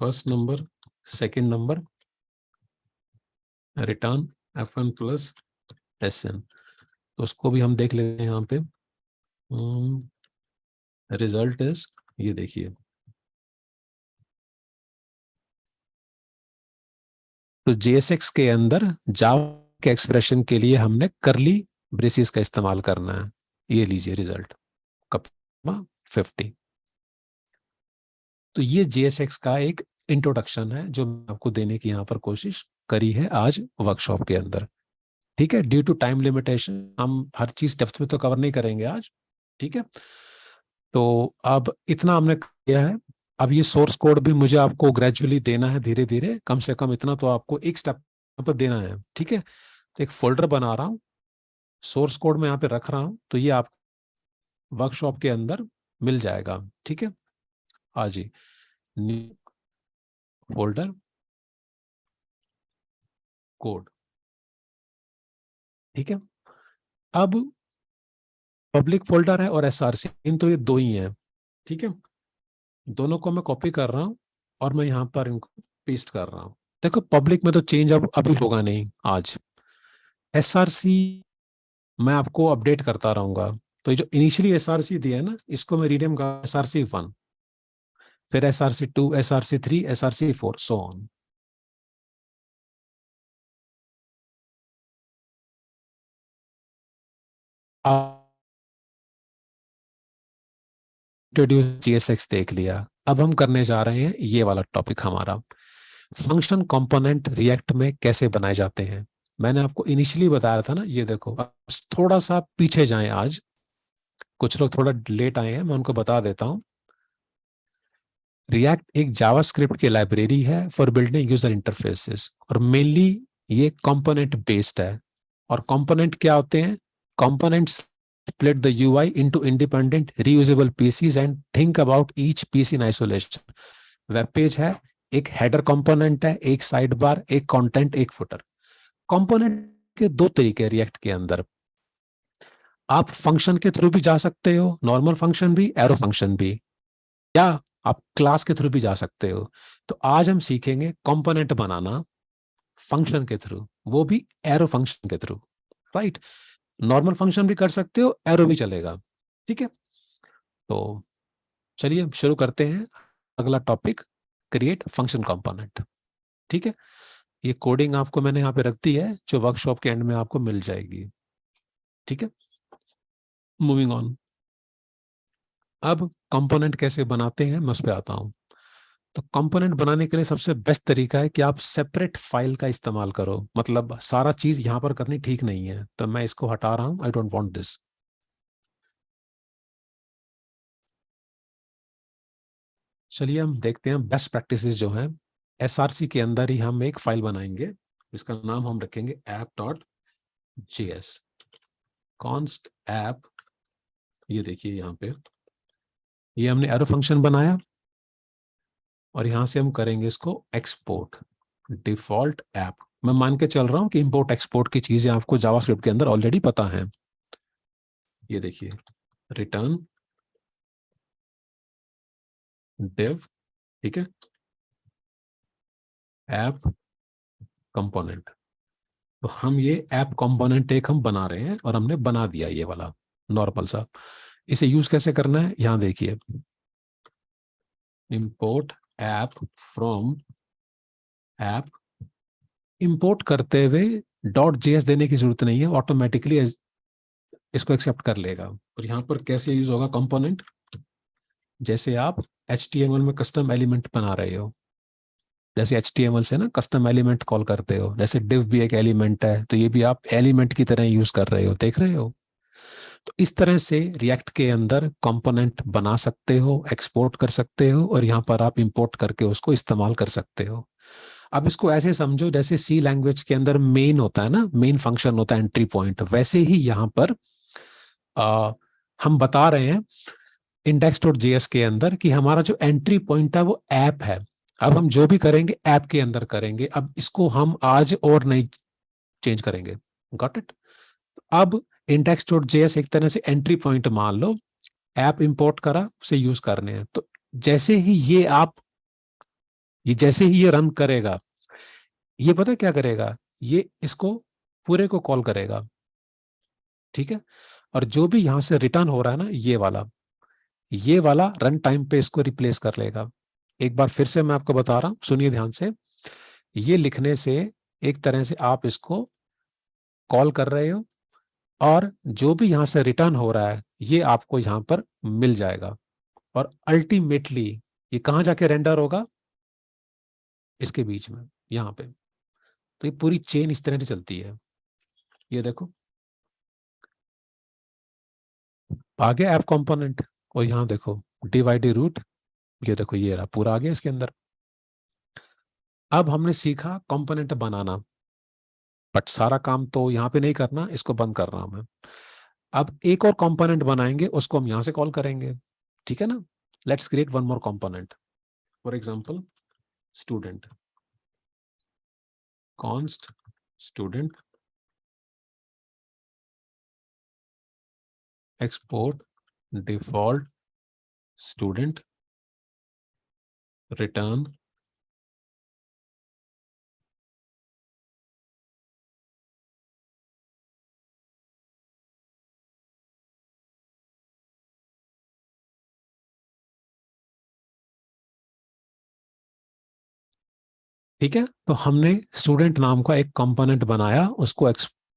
first number, second number, return fn plus sn। तो उसको भी हम देख लेते हैं यहाँ पे। रिजल्ट इज, ये देखिए, तो जेएसएक्स के अंदर जावा के एक्सप्रेशन के लिए हमने करली ब्रेसिस का इस्तेमाल करना है। ये लीजिए रिजल्ट, कप 50। तो ये जेएसएक्स का एक इंट्रोडक्शन है जो मैं आपको देने की यहाँ पर कोशिश करी है आज वर्कशॉप के अंदर। ठीक है, ड्यू टू टाइम लिमिटेशन हम हर चीज डेप्थ में तो कवर नहीं करेंगे आज। ठीक है, तो अब इतना हमने किया है। अब ये सोर्स कोड भी मुझे आपको ग्रेजुअली देना है, धीरे धीरे, कम से कम इतना तो आपको एक स्टेप पर देना है। ठीक है, तो एक फोल्डर बना रहा हूँ, सोर्स कोड में यहाँ पे रख रहा हूँ, तो ये आप वर्कशॉप के अंदर मिल जाएगा। ठीक है, हाँ जी, न्यू फोल्डर कोड। ठीक है, अब पब्लिक फोल्डर है और एसआरसी, इन तो ये दो ही हैं। ठीक है, दोनों को मैं कॉपी कर रहा हूँ और मैं यहाँ पर इनको पेस्ट कर रहा हूँ। देखो पब्लिक में तो चेंज अब अभी होगा नहीं आज। एसआरसी मैं आपको अपडेट करता रहूंगा। तो ये जो इनिशियली एसआरसी दिया है ना, इसको मैं रीनेम कर SRC1, फिर SRC2, SRC3, SRC4, so on. Introduce GSX देख लिया, अब हम करने जा रहे हैं ये वाला टॉपिक हमारा, फंक्शन कंपोनेंट रिएक्ट में कैसे बनाए जाते हैं। मैंने आपको इनिशियली बताया था ना, ये देखो, अब थोड़ा सा पीछे जाएं, आज कुछ लोग थोड़ा लेट आए हैं, मैं उनको बता देता हूं। रिएक्ट एक जावास्क्रिप्ट की लाइब्रेरी है फॉर बिल्डिंग यूजर इंटरफेसेस, और मेनली ये कंपोनेंट बेस्ड है। और कंपोनेंट क्या होते हैं, components split the UI into independent reusable PCs and think about each PC in isolation। Web page है, एक हेडर कंपोनेंट है, एक साइड बार, एक कंटेंट, एक फुटर। कंपोनेंट के दो तरीके रिएक्ट के अंदर, आप फंक्शन के थ्रू भी जा सकते हो, नॉर्मल फंक्शन भी, एरो फंक्शन भी, या आप क्लास के थ्रू भी जा सकते हो। तो आज हम सीखेंगे कंपोनेंट बनाना फंक्शन के थ्रू, वो भी एरो फंक्शन के थ्रू, राइट। नॉर्मल फंक्शन भी कर सकते हो, एरो भी चलेगा। ठीक है, तो चलिए शुरू करते हैं अगला टॉपिक, क्रिएट फंक्शन कंपोनेंट। ठीक है, ये कोडिंग आपको मैंने यहाँ पे रख दी है, जो वर्कशॉप के एंड में आपको मिल जाएगी। ठीक है, मूविंग ऑन। अब कंपोनेंट कैसे बनाते हैं मैं उस पर आता हूं। तो कंपोनेंट बनाने के लिए सबसे बेस्ट तरीका है कि आप सेपरेट फाइल का इस्तेमाल करो। मतलब सारा चीज यहां पर करनी ठीक नहीं है, तो मैं इसको हटा रहा हूं, आई डोंट वांट दिस। चलिए हम देखते हैं बेस्ट प्रैक्टिसेस जो हैं। एसआरसी के अंदर ही हम एक फाइल बनाएंगे, इसका नाम हम रखेंगे app.js। कॉन्स्ट ऐप, ये देखिए यहाँ पे, ये हमने एरो फंक्शन बनाया और यहां से हम करेंगे इसको एक्सपोर्ट डिफॉल्ट ऐप। मैं मान के चल रहा हूं कि इंपोर्ट एक्सपोर्ट की चीजें आपको जावास्क्रिप्ट के अंदर ऑलरेडी पता है। ये देखिए, रिटर्न डिव, ठीक है, ऐप कंपोनेंट। तो हम ये ऐप कंपोनेंट एक हम बना रहे हैं और हमने बना दिया ये वाला नॉर्मल सा। इसे यूज कैसे करना है, यहां देखिए, import app from app. Import करते हुए डॉट जेएस देने की जरूरत नहीं है, ऑटोमेटिकली इसको एक्सेप्ट कर लेगा। और यहाँ पर कैसे यूज होगा कंपोनेंट, जैसे आप HTML में कस्टम एलिमेंट बना रहे हो, जैसे HTML से ना कस्टम एलिमेंट कॉल करते हो, जैसे div भी एक एलिमेंट है, तो ये भी आप एलिमेंट की तरह यूज कर रहे हो, देख रहे हो। तो इस तरह से रिएक्ट के अंदर कंपोनेंट बना सकते हो, एक्सपोर्ट कर सकते हो, और यहाँ पर आप इंपोर्ट करके उसको इस्तेमाल कर सकते हो। अब इसको ऐसे समझो जैसे सी लैंग्वेज के अंदर मेन होता है ना, मेन फंक्शन होता है एंट्री पॉइंट, वैसे ही यहाँ पर आ, हम बता रहे हैं index.js के अंदर कि हमारा जो एंट्री पॉइंट है वो ऐप है। अब हम जो भी करेंगे ऐप के अंदर करेंगे, अब इसको हम आज और नहीं चेंज करेंगे। Got it. अब index.js एक तरह से एंट्री पॉइंट मान लो, ऐप इंपोर्ट करा, उसे यूज करने हैं। तो जैसे ही जैसे ही ये रन करेगा, ये पता क्या करेगा, ये इसको पूरे को कॉल करेगा, ठीक है। और जो भी यहां से रिटर्न हो रहा है ना, ये वाला रन टाइम पे इसको रिप्लेस कर लेगा। एक बार फिर से मैं आपको बता रहा हूं, सुनिए ध्यान से। ये लिखने से एक तरह से आप इसको कॉल कर रहे हो, और जो भी यहां से रिटर्न हो रहा है ये आपको यहां पर मिल जाएगा। और अल्टीमेटली ये कहां जाके रेंडर होगा, इसके बीच में, यहां पे। तो ये पूरी चेन इस तरह से चलती है। ये देखो, आ गया ऐप कंपोनेंट। और यहां देखो, डिवाइड रूट, ये देखो ये रहा, पूरा आ गया इसके अंदर। अब हमने सीखा कंपोनेंट बनाना, बट सारा काम तो यहाँ पे नहीं करना, इसको बंद कर रहा हूं मैं। अब एक और कंपोनेंट बनाएंगे, उसको हम यहां से कॉल करेंगे, ठीक है ना। Let's create one more component, for example student. Const student export default student return. ठीक है, तो हमने स्टूडेंट नाम का एक कंपोनेंट बनाया, उसको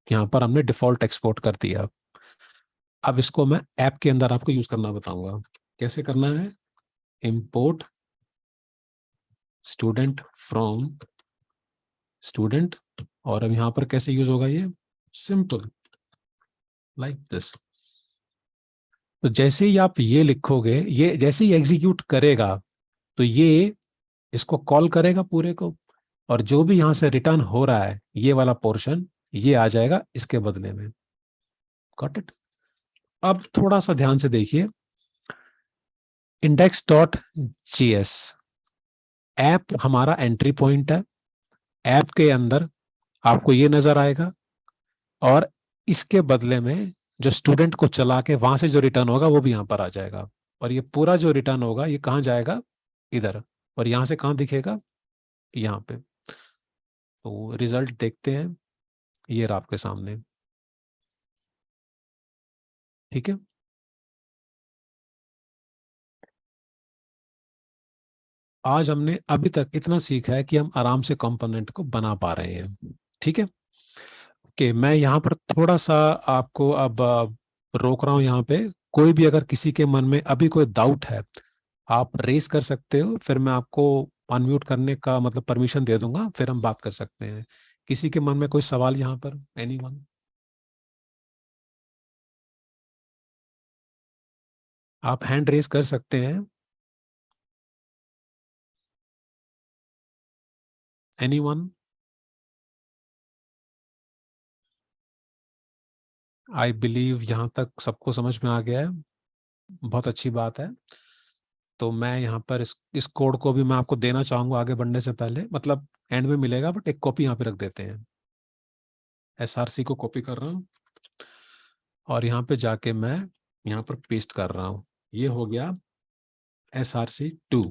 यहाँ पर हमने डिफॉल्ट एक्सपोर्ट कर दिया। अब इसको मैं ऐप के अंदर आपको यूज करना बताऊंगा, कैसे करना है। इंपोर्ट स्टूडेंट फ्रॉम स्टूडेंट, और अब यहां पर कैसे यूज होगा, ये सिंपल लाइक दिस। तो जैसे ही आप ये लिखोगे, ये जैसे ही एग्जीक्यूट करेगा, तो ये इसको कॉल करेगा पूरे को, और जो भी यहां से रिटर्न हो रहा है ये वाला पोर्शन, ये आ जाएगा इसके बदले में। Got it. अब थोड़ा सा ध्यान से देखिए, index.js ऐप हमारा एंट्री पॉइंट है। ऐप के अंदर आपको ये नजर आएगा, और इसके बदले में जो स्टूडेंट को चला के वहां से जो रिटर्न होगा वो भी यहां पर आ जाएगा। और ये पूरा जो रिटर्न होगा ये कहाँ जाएगा, इधर। और यहां से कहाँ दिखेगा, यहाँ पे। तो रिजल्ट देखते हैं, ये रहा आपके सामने, ठीक है। आज हमने अभी तक इतना सीखा है कि हम आराम से कंपोनेंट को बना पा रहे हैं, ठीक है। ओके, मैं यहाँ पर थोड़ा सा आपको अब रोक रहा हूँ यहाँ पे, कोई भी अगर किसी के मन में अभी कोई डाउट है, आप रेस कर सकते हो, फिर मैं आपको अनम्यूट करने का मतलब परमिशन दे दूंगा, फिर हम बात कर सकते हैं। किसी के मन में कोई सवाल यहाँ पर? एनीवन? आप हैंड रेस कर सकते हैं। एनीवन? आई बिलीव यहाँ तक सबको समझ में आ गया है। बहुत अच्छी बात है। तो मैं यहाँ पर इस कोड को भी मैं आपको देना चाहूंगा आगे बढ़ने से पहले, मतलब एंड में मिलेगा, बट एक कॉपी यहाँ पे रख देते हैं। एसआरसी को कॉपी कर रहा हूँ और यहाँ पे जाके मैं यहाँ पर पेस्ट कर रहा हूँ। ये हो गया SRC2।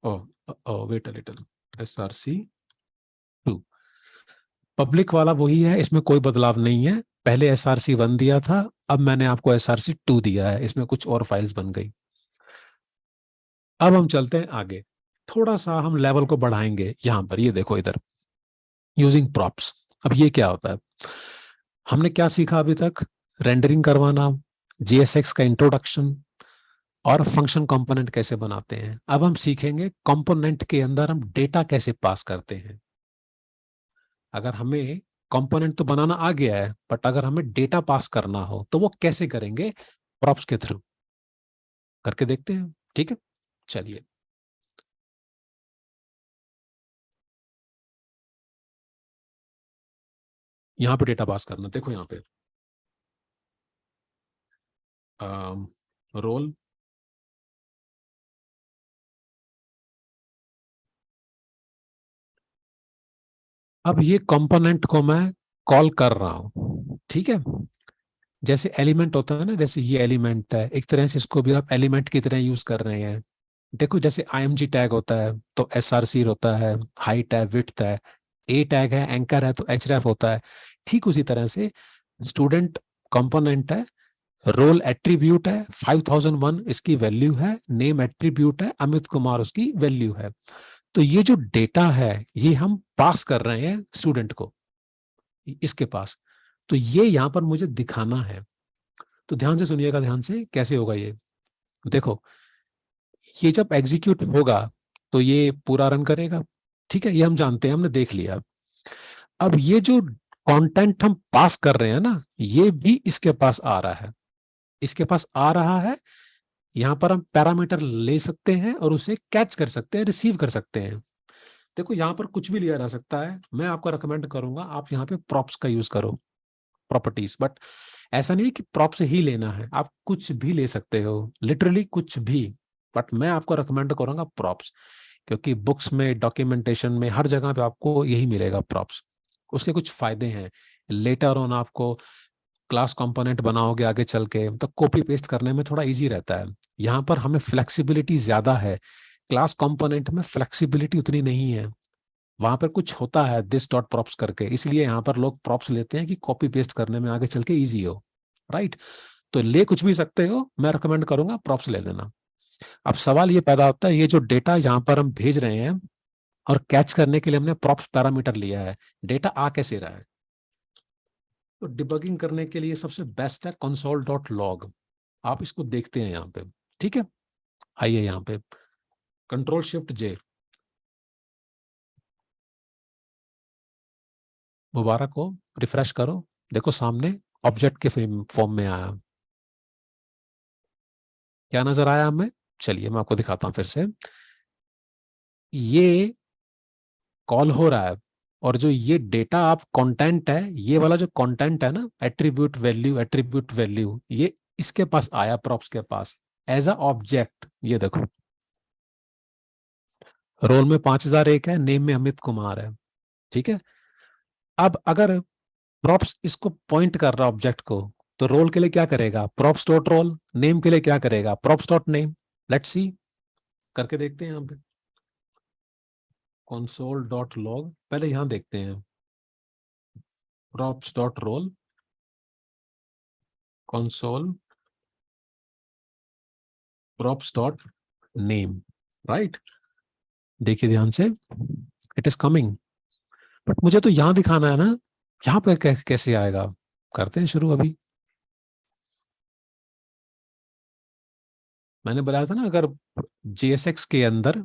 Oh, wait a little. SRC2 public वाला वही है, इसमें कोई बदलाव नहीं है। पहले SRC1 दिया था, अब मैंने आपको SRC2 दिया है, इसमें कुछ और फाइल्स बन गई। अब हम चलते हैं आगे, थोड़ा सा हम लेवल को बढ़ाएंगे। यहां पर ये देखो इधर, यूजिंग प्रॉप्स। अब ये क्या होता है? हमने क्या सीखा अभी तक? रेंडरिंग करवाना, JSX का इंट्रोडक्शन, और फंक्शन कंपोनेंट कैसे बनाते हैं। अब हम सीखेंगे कंपोनेंट के अंदर हम डेटा कैसे पास करते हैं। अगर हमें कंपोनेंट तो बनाना आ गया है, बट अगर हमें डेटा पास करना हो तो वो कैसे करेंगे? प्रॉप्स के थ्रू करके देखते हैं। ठीक है, चलिए। यहाँ पे डेटा पास करना, देखो यहाँ पे रोल। अब ये कंपोनेंट को मैं कॉल कर रहा हूँ, ठीक है। जैसे एलिमेंट होता है ना, जैसे ये एलिमेंट है, एक तरह से इसको भी आप एलिमेंट की तरह यूज कर रहे हैं। देखो जैसे IMG टैग होता है तो SRC होता है, हाइट है, विड्थ है। A टैग है, एंकर है, तो href होता है। ठीक उसी तरह से स्टूडेंट कंपोनेंट है, रोल एट्रीब्यूट है, 5001 इसकी वैल्यू है, नेम एट्रीब्यूट है, अमित कुमार उसकी वैल्यू है। तो ये जो डेटा है ये हम पास कर रहे हैं स्टूडेंट को, इसके पास। तो ये यहाँ पर मुझे दिखाना है। तो ध्यान से सुनिएगा, ध्यान से कैसे होगा ये। देखो, ये जब एग्जीक्यूट होगा तो ये पूरा रन करेगा, ठीक है, ये हम जानते हैं, हमने देख लिया। अब ये जो कंटेंट हम पास कर रहे हैं ना, ये भी इसके पास आ रहा है, इसके पास आ रहा है। यहां पर हम पैरामीटर ले सकते हैं और उसे कैच कर सकते हैं, रिसीव कर सकते हैं। देखो यहां पर कुछ भी लिया जा सकता है, मैं आपको रिकमेंड करूंगा आप यहाँ पे प्रॉप्स का यूज करो, प्रॉपर्टीज। बट ऐसा नहीं कि प्रॉप से ही लेना है, आप कुछ भी ले सकते हो, लिटरली कुछ भी। बट मैं आपको रिकमेंड करूंगा प्रॉप्स, क्योंकि बुक्स में, डॉक्यूमेंटेशन में, हर जगह पे आपको यही मिलेगा प्रॉप्स। उसके कुछ फायदे हैं, लेटर ऑन आपको क्लास कंपोनेंट बनाओगे आगे चल के तो कॉपी पेस्ट करने में थोड़ा इजी रहता है। यहाँ पर हमें फ्लेक्सिबिलिटी ज्यादा है, क्लास कंपोनेंट में फ्लेक्सिबिलिटी उतनी नहीं है। वहां पर कुछ होता है दिस डॉट प्रॉप्स करके, इसलिए यहाँ पर लोग प्रॉप्स लेते हैं कि कॉपी पेस्ट करने में आगे चल के ईजी हो। राइट, तो ले कुछ भी सकते हो, मैं रिकमेंड करूंगा प्रॉप्स ले लेना। अब सवाल ये पैदा होता है, ये जो डेटा यहाँ पर हम भेज रहे हैं और कैच करने के लिए हमने प्रॉप्स पैरामीटर लिया है, डेटा आ कैसे रहा है? तो डिबगिंग करने के लिए सबसे बेस्ट है console.log। आप इसको देखते हैं यहाँ पे, ठीक है। आइए यहाँ पे Ctrl+Shift+J, मुबारक हो, रिफ्रेश करो, देखो सामने ऑब्जेक्ट के फॉर्म में आया। क्या नजर आया हमें? चलिए मैं आपको दिखाता हूँ फिर से। ये कॉल हो रहा है, और जो ये डेटा आप कंटेंट है, ये वाला जो कंटेंट है ना, एट्रीब्यूट वैल्यू, एट्रीब्यूट वैल्यू, ये इसके पास आया, प्रॉप्स के पास एज अ ऑब्जेक्ट। ये देखो, रोल में 5001 है, नेम में अमित कुमार है, ठीक है। अब अगर प्रॉप्स इसको पॉइंट कर रहा ऑब्जेक्ट को, तो रोल के लिए क्या करेगा? Props dot roll. नेम के लिए क्या करेगा? Props dot name. Let's see, करके देखते हैं यहाँ पे console.log। पहले यहां देखते हैं, props dot roll, console props dot name. Right, देखिए ध्यान से, इट इज कमिंग। बट मुझे तो यहां दिखाना है ना, यहाँ पे कैसे आएगा? करते हैं शुरू अभी। मैंने बताया था ना, अगर JSX के अंदर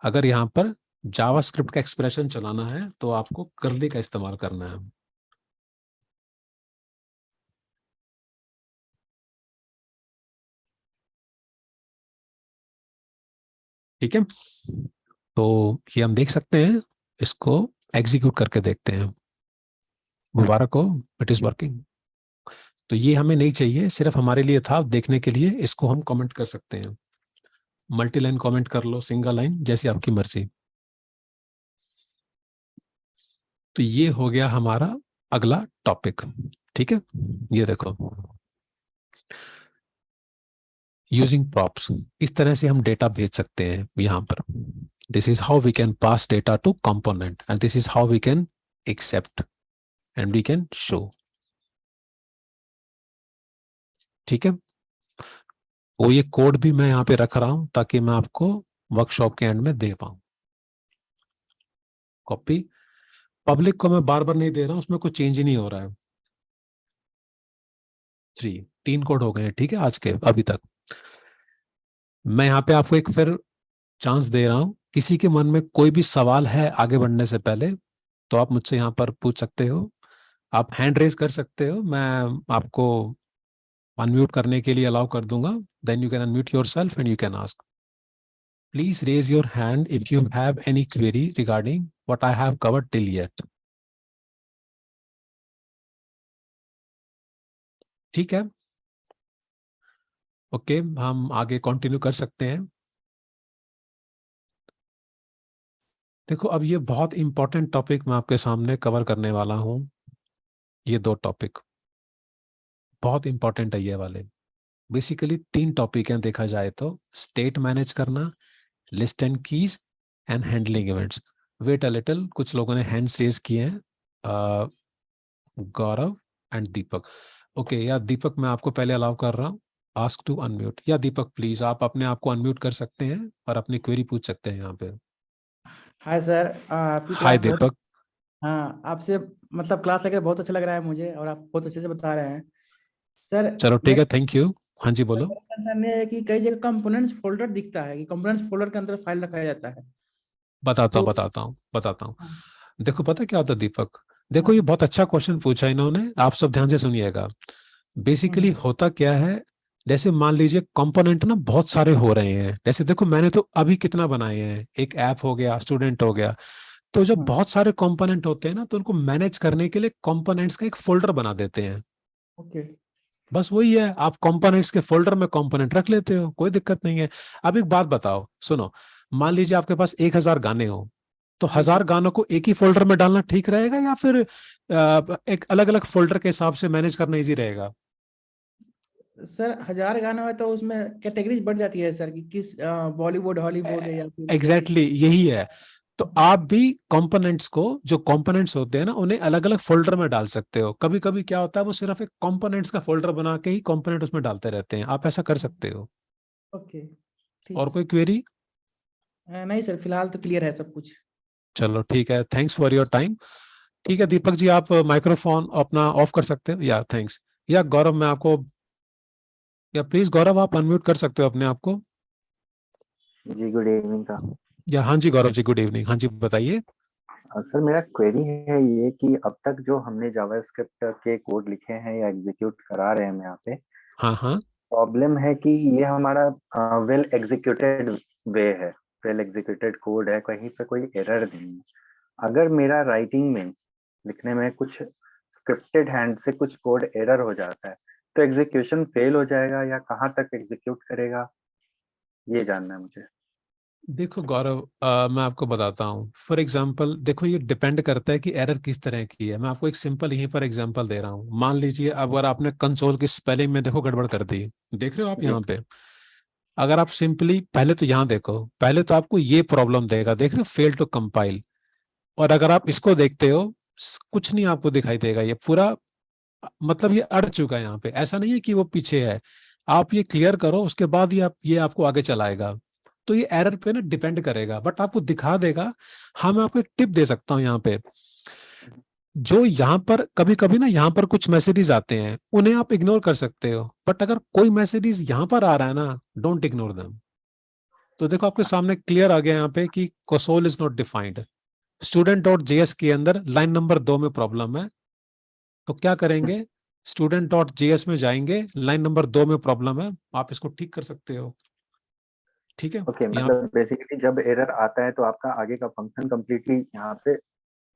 अगर यहाँ पर जावास्क्रिप्ट का एक्सप्रेशन चलाना है तो आपको कर्ली का इस्तेमाल करना है। ठीक है, तो ये हम देख सकते हैं, इसको एग्जीक्यूट करके देखते हैं। मुबारक हो, इट इज वर्किंग। तो ये हमें नहीं चाहिए, सिर्फ हमारे लिए था देखने के लिए। इसको हम कमेंट कर सकते हैं, मल्टी लाइन कमेंट कर लो, सिंगल लाइन, जैसी आपकी मर्जी। तो ये हो गया हमारा अगला टॉपिक। ठीक है, ये देखो, यूजिंग प्रॉप्स, इस तरह से हम डेटा भेज सकते हैं यहाँ पर। This is how we can pass data to component and this is how we can accept and we can show. ठीक है, वो ये कोड भी मैं यहाँ पे रख रहा हूं ताकि मैं आपको वर्कशॉप के एंड में दे पाऊं। कॉपी, पब्लिक को मैं बार बार नहीं दे रहा हूं, उसमें कोई चेंज ही नहीं हो रहा है। 3 कोड हो गए हैं, ठीक है, आज के अभी तक। मैं यहाँ पे आपको एक फिर चांस दे रहा हूं, किसी के मन में कोई भी सवाल है आगे बढ़ने से पहले तो आप मुझसे यहाँ पर पूछ सकते हो। आप हैंड रेज कर सकते हो, मैं आपको अनम्यूट करने के लिए अलाउ कर दूंगा। Then you can unmute yourself and you can ask. Please raise your hand if you have any query regarding what I have covered till yet. ठीक है, ओके, हम आगे कंटिन्यू कर सकते हैं। देखो, अब ये बहुत इंपॉर्टेंट टॉपिक मैं आपके सामने कवर करने वाला हूं। ये 2 टॉपिक बहुत इंपॉर्टेंट है, ये वाले। बेसिकली 3 टॉपिक हैं देखा जाए तो, स्टेट मैनेज करना, list and keys and handling events. Wait a little, कुछ लोगों ने हैंड्स रेज किए हैं, गौरव एंड दीपक। ओके, या दीपक मैं आपको पहले अलाउ कर रहा हूँ, आस्क टू अनम्यूट। या दीपक प्लीज आप अपने आप को अनम्यूट कर सकते हैं और अपनी क्वेरी पूछ सकते हैं यहाँ पे। हाय सर, आपकी हाय क्लास बहुत। दीपक। हाँ, आपसे मतलब क्लास लेकर बहुत अच्छा लग रहा है मुझे, और आप बहुत अच्छे से बता रहे हैं सर। चलो ठीक मेरा है, थैंक यू। हाँ जी बोलो। कंसर्न ये है कि कई जगह कंपोनेंट्स फोल्डर दिखता है कि कंपोनेंट्स फोल्डर के अंदर फाइल रखा जाता है। बताता हूँ तो बताता हूँ बताता हूँ। हाँ। देखो पता क्या होता है दीपक, हाँ देखो ये सर। बहुत अच्छा क्वेश्चन पूछा इन्होंने, आप सब ध्यान से सुनिएगा। बेसिकली हम्म। होता क्या है, जैसे मान लीजिए कंपोनेंट ना बहुत सारे हो रहे हैं। जैसे देखो मैंने तो अभी कितना बनाए हैं, एक ऐप हो गया, स्टूडेंट हो गया। तो जब हाँ। बहुत सारे कंपोनेंट होते हैं ना, तो उनको मैनेज करने के लिए कंपोनेंट्स का एक फोल्डर बना देते हैं। ओके। बस वही है, आप कंपोनेंट्स के फोल्डर में कंपोनेंट रख लेते हो, कोई दिक्कत नहीं है। अब एक बात बताओ, सुनो, मान लीजिए आपके पास 1000 गाने हो, तो जी सर। 1000 गानों को एक ही फोल्डर में डालना ठीक रहेगा या फिर एक अलग अलग फोल्डर के हिसाब से मैनेज करना इजी रहेगा? सर 1000 गाना है तो उसमें कैटेगरीज बढ़ जाती है सर, कि किस बॉलीवुड हॉलीवुड है या फिर कोई। एग्जैक्टली यही है। तो आप भी कंपोनेंट्स को, जो कंपोनेंट्स होते हैं ना, उन्हें अलग अलग फोल्डर में डाल सकते हो। कभी कभी क्या होता है, वो सिर्फ एक कंपोनेंट्स का फोल्डर बना के ही कंपोनेंट उसमें डालते रहते हैं, आप ऐसा कर सकते हो। ओके, ठीक और है कोई सर। क्वेरी? नहीं सर, फिलहाल तो क्लियर है सब कुछ। चलो ठीक है, थैंक्स फॉर योर टाइम। ठीक है दीपक जी, आप माइक्रोफोन अपना ऑफ कर सकते हो, या थैंक्स। या गौरव मैं आपको, या प्लीज गौरव आप अनम्यूट कर सकते हो अपने आप को। जी गुड इवनिंग सर। या हाँ जी गौरव जी, गुड इवनिंग, हाँ जी बताइए। सर मेरा क्वेरी है ये कि अब तक जो हमने जावास्क्रिप्ट के कोड लिखे हैं या एग्जीक्यूट करा रहे हैं हम यहाँ पे, हाँ हाँ, प्रॉब्लम है कि ये हमारा वेल एग्जीक्यूटेड वे है, वेल एग्जीक्यूटेड कोड है, कहीं पे कोई एरर नहीं है। अगर मेरा राइटिंग में, लिखने में कुछ स्क्रिप्टेड हैंड से कुछ कोड एरर हो जाता है तो एग्जीक्यूशन फेल हो जाएगा या कहाँ तक एग्जीक्यूट करेगा, ये जानना है मुझे। देखो गौरव, मैं आपको बताता हूँ। फॉर एग्जांपल देखो, ये डिपेंड करता है कि एरर किस तरह की है। मैं आपको एक सिंपल यहीं पर एग्जांपल दे रहा हूँ। मान लीजिए अगर आपने कंसोल की स्पेलिंग में देखो गड़बड़ कर दी, देख रहे हो आप जी। यहाँ पे। अगर आप सिंपली पहले तो यहाँ देखो, पहले तो आपको ये प्रॉब्लम देगा, देख रहे हो, फेल टू कंपाइल। और अगर आप इसको देखते हो, कुछ नहीं आपको दिखाई देगा, ये पूरा मतलब ये अड़ चुका है यहाँ पे। ऐसा नहीं है कि वो पीछे है, आप ये क्लियर करो उसके बाद ही आप, ये आपको आगे चलाएगा। तो ये एरर पे ना डिपेंड करेगा, बट आपको दिखा देगा। हाँ मैं आपको एक टिप दे सकता हूँ यहाँ पे। जो यहाँ पर कभी कभी ना यहाँ पर कुछ मैसेजेस आते हैं, उन्हें आप इग्नोर कर सकते हो, बट अगर कोई मैसेजेस यहाँ पर आ रहा है ना, डोंट इग्नोर देम। तो देखो आपके सामने क्लियर आ गया यहाँ पे कि console is not defined. Student dot JS के अंदर लाइन नंबर 2 में प्रॉब्लम है, तो क्या करेंगे, स्टूडेंट डॉट जेएस में जाएंगे, लाइन नंबर 2 में प्रॉब्लम है, आप इसको ठीक कर सकते हो। ठीक है, ओके, यहाँ मतलब बेसिकली जब एरर आता है तो आपका आगे का फंक्शन कंप्लीटली यहाँ पे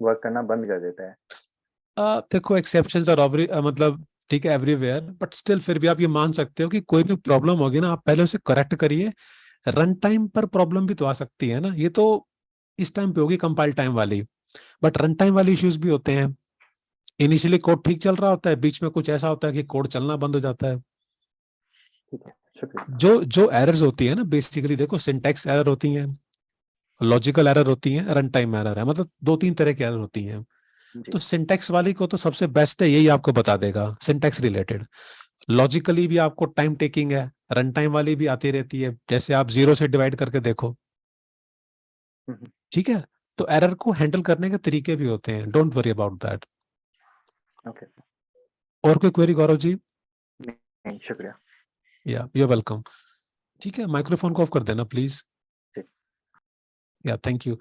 वर्क करना बंद कर देता है। देखो एक्सेप्शंस आर मतलब ठीक है एवरीवेयर, बट स्टिल फिर भी आप ये मान सकते हो कि कोई भी प्रॉब्लम होगी ना, आप पहले उसे करेक्ट करिए। रन टाइम पर प्रॉब्लम भी तो आ सकती है ना, ये तो इस टाइम पे होगी कंपाइल टाइम वाली, बट रन टाइम वाली इश्यूज भी होते हैं। इनिशियली कोड ठीक चल रहा होता है, बीच में कुछ ऐसा होता है कि कोड चलना बंद हो जाता है। ठीक है, शुक्रिया। जो जो एरर्स होती है ना, बेसिकली देखो सिंटैक्स एरर होती हैं, लॉजिकल एरर होती हैं, रन टाइम एरर है, मतलब 2-3 तरह की एरर होती हैं। जी, तो सिंटैक्स वाली को तो सबसे बेस्ट है, यही आपको बता देगा सिंटैक्स रिलेटेड। लॉजिकली भी आपको टाइम टेकिंग है, रन टाइम वाली भी आती रहती है, जैसे आप 0 से डिवाइड करके देखो। हम्म, ठीक है, तो एरर को हैंडल करने के तरीके भी होते हैं, don't worry about that. Okay, और कोई क्वेरी गौरव जी? नहीं, शुक्रिया। या यू वेलकम। ठीक है, माइक्रोफोन को ऑफ कर देना प्लीज। जी। या थैंक यू।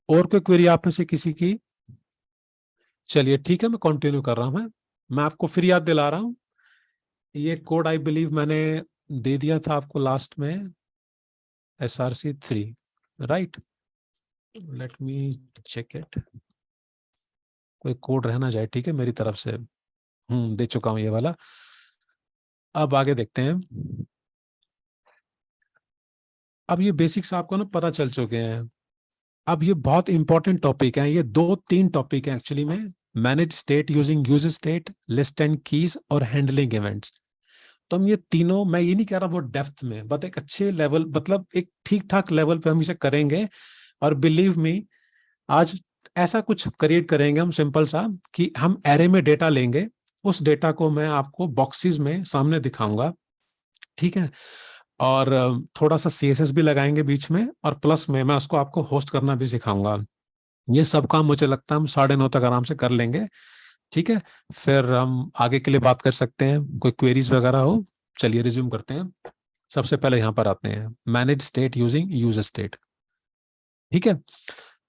और कोई क्वेरी आप में से किसी की? चलिए ठीक है, मैं कंटिन्यू कर रहा हूं। मैं आपको फिर याद दिला रहा हूं, ये कोड आई बिलीव मैंने दे दिया था आपको लास्ट में, SRC3, right? Let me check it, कोई कोड रहना जाए, ठीक है मेरी तरफ से। दे चुका हूं ये वाला। अब आगे देखते हैं। अब ये बेसिक्स आपको ना पता चल चुके हैं। अब ये बहुत इंपॉर्टेंट टॉपिक है, ये 2-3 टॉपिक है एक्चुअली में। Manage state using use state, list and keys और हैंडलिंग इवेंट्स। तो हम ये तीनों, मैं ये नहीं कह रहा बहुत डेप्थ में, बट एक अच्छे लेवल, मतलब एक ठीक ठाक लेवल पे हम इसे करेंगे। और बिलीव मी, आज ऐसा कुछ क्रिएट करेंगे हम सिंपल सा, कि हम एरे में डेटा लेंगे, उस डेटा को मैं आपको बॉक्सेस में सामने दिखाऊंगा। ठीक है, और थोड़ा सा CSS भी लगाएंगे बीच में, और प्लस में मैं उसको आपको होस्ट करना भी सिखाऊंगा। ये सब काम मुझे लगता है हम 9:30 तक आराम से कर लेंगे। ठीक है, फिर हम आगे के लिए बात कर सकते हैं, कोई क्वेरीज वगैरह हो। चलिए रिज्यूम करते हैं। सबसे पहले यहाँ पर आते हैं, manage state using use state. ठीक है,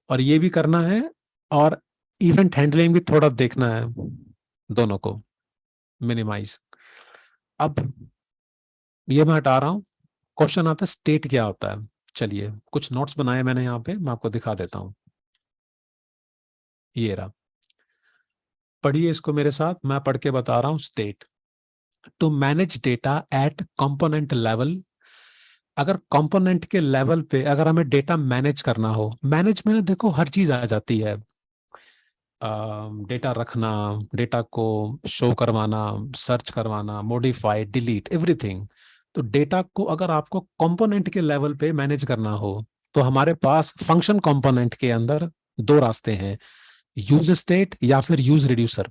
और ये भी करना है, और इवेंट हैंडलिंग भी थोड़ा देखना है, दोनों को मिनिमाइज। अब ये मैं हटा रहा हूँ। क्वेश्चन आता है स्टेट क्या होता है। चलिए कुछ नोट्स बनाए मैंने यहाँ पे, मैं आपको दिखा देता हूँ। ये रहा, पढ़िए इसको मेरे साथ, मैं पढ़ के बता रहा हूँ। State, to manage data at component level. अगर कंपोनेंट के लेवल पे अगर हमें डेटा मैनेज करना हो, मैनेज में ना देखो हर चीज आ जाती है। डेटा रखना, डेटा को शो करवाना, सर्च करवाना, मॉडिफाई, डिलीट, एवरीथिंग। तो डेटा को अगर आपको कंपोनेंट के लेवल पे मैनेज करना हो, तो हमारे पास फंक्शन कंपोनेंट के अंदर 2 रास्ते हैं, यूज स्टेट या फिर यूज रिड्यूसर।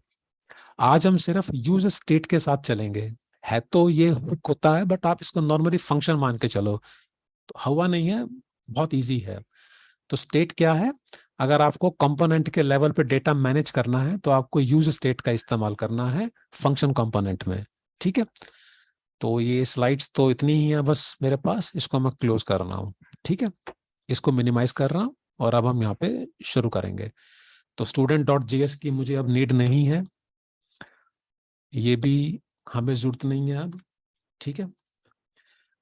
आज हम सिर्फ यूज स्टेट के साथ चलेंगे। है तो ये हुक होता है, बट आप इसको नॉर्मली फंक्शन मान के चलो, तो हवा नहीं है, बहुत इजी है। तो स्टेट क्या है, अगर आपको कंपोनेंट के लेवल पे डेटा मैनेज करना है, तो आपको यूज स्टेट का इस्तेमाल करना है फंक्शन कंपोनेंट में। ठीक है, तो ये स्लाइड्स तो इतनी ही है बस मेरे पास, इसको मैं क्लोज कर रहा हूँ। ठीक है, इसको मिनिमाइज कर रहा हूँ, और अब हम यहाँ पे शुरू करेंगे। तो student.js की मुझे अब नीड नहीं है, ये भी हमें जरूरत नहीं है अब। ठीक है,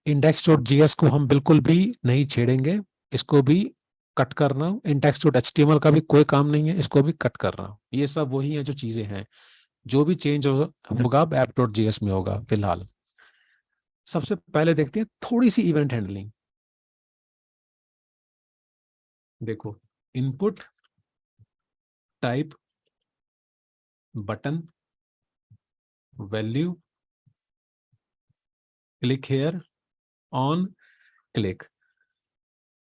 index.js को हम बिल्कुल भी नहीं छेड़ेंगे, इसको भी कट कर रहा हूँ। index.html का भी कोई काम नहीं है, इसको भी कट कर रहा हूँ। ये सब वही है जो चीजें हैं, जो भी चेंज होगा अब app.js में होगा फिलहाल। सबसे पहले देखते हैं थोड़ी सी इवेंट हैंडलिंग। देखो, input, type, button, value, click here, on, click.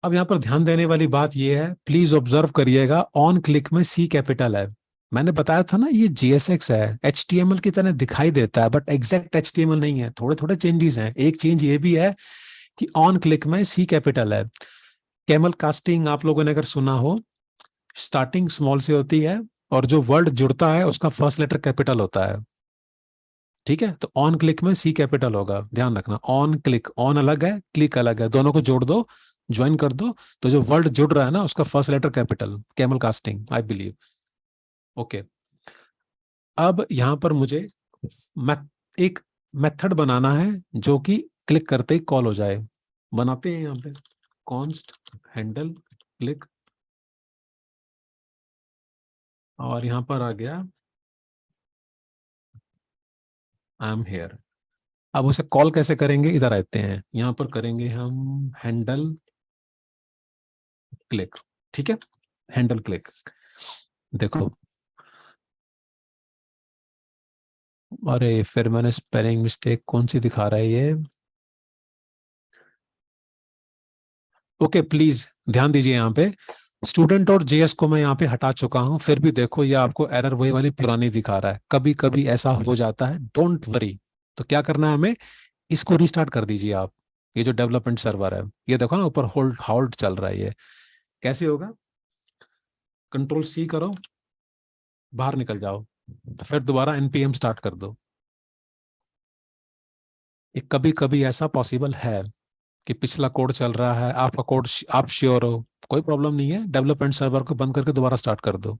अब यहाँ पर ध्यान देने वाली बात यह है, प्लीज ऑब्जर्व करिएगा, ऑन क्लिक में C कैपिटल है। मैंने बताया था ना ये JSX है, HTML की तरह दिखाई देता है, बट एग्जैक्ट HTML नहीं है, थोड़े थोड़े चेंजेस हैं। एक चेंज ये भी है कि ऑन क्लिक में C कैपिटल है। कैमल कास्टिंग आप लोगों ने अगर सुना हो, स्टार्टिंग स्मॉल से होती है, और जो वर्ड जुड़ता है उसका फर्स्ट लेटर कैपिटल होता है। ठीक है, तो ऑन क्लिक में सी कैपिटल होगा, ध्यान रखना। ऑन क्लिक, ऑन अलग है, क्लिक अलग है, दोनों को जोड़ दो, ज्वाइन कर दो, तो जो वर्ड जुड़ रहा है ना उसका first letter capital, camel casting I believe. Okay, अब यहां पर मुझे एक मेथड बनाना है जो कि क्लिक करते ही कॉल हो जाए। बनाते हैं यहाँ पे कॉन्स्ट हैंडल क्लिक, और यहां पर आ गया आई एम हेयर। अब उसे कॉल कैसे करेंगे, इधर आते हैं, यहां पर करेंगे हम हैंडल क्लिक। ठीक है, हैंडल क्लिक, देखो, अरे फिर मैंने स्पेलिंग मिस्टेक कौन सी दिखा रहा है ये। ओके, प्लीज ध्यान दीजिए, यहाँ पे स्टूडेंट और जेएस को मैं यहाँ पे हटा चुका हूं, फिर भी देखो ये आपको एरर वही वाली पुरानी दिखा रहा है। कभी कभी ऐसा हो जाता है, डोंट वरी। तो क्या करना है हमें, इसको रिस्टार्ट कर दीजिए आप। ये जो डेवलपमेंट सर्वर है, ये देखो ना ऊपर होल्ड होल्ड चल रहा है, ये कैसे होगा, कंट्रोल सी करो, बाहर निकल जाओ, तो फिर दोबारा एनपीएम स्टार्ट कर दो। ये कभी कभी ऐसा पॉसिबल है कि पिछला कोड चल रहा है, आपका कोड आप श्योर हो, कोई प्रॉब्लम नहीं है, डेवलपमेंट सर्वर को बंद करके दोबारा स्टार्ट कर दो।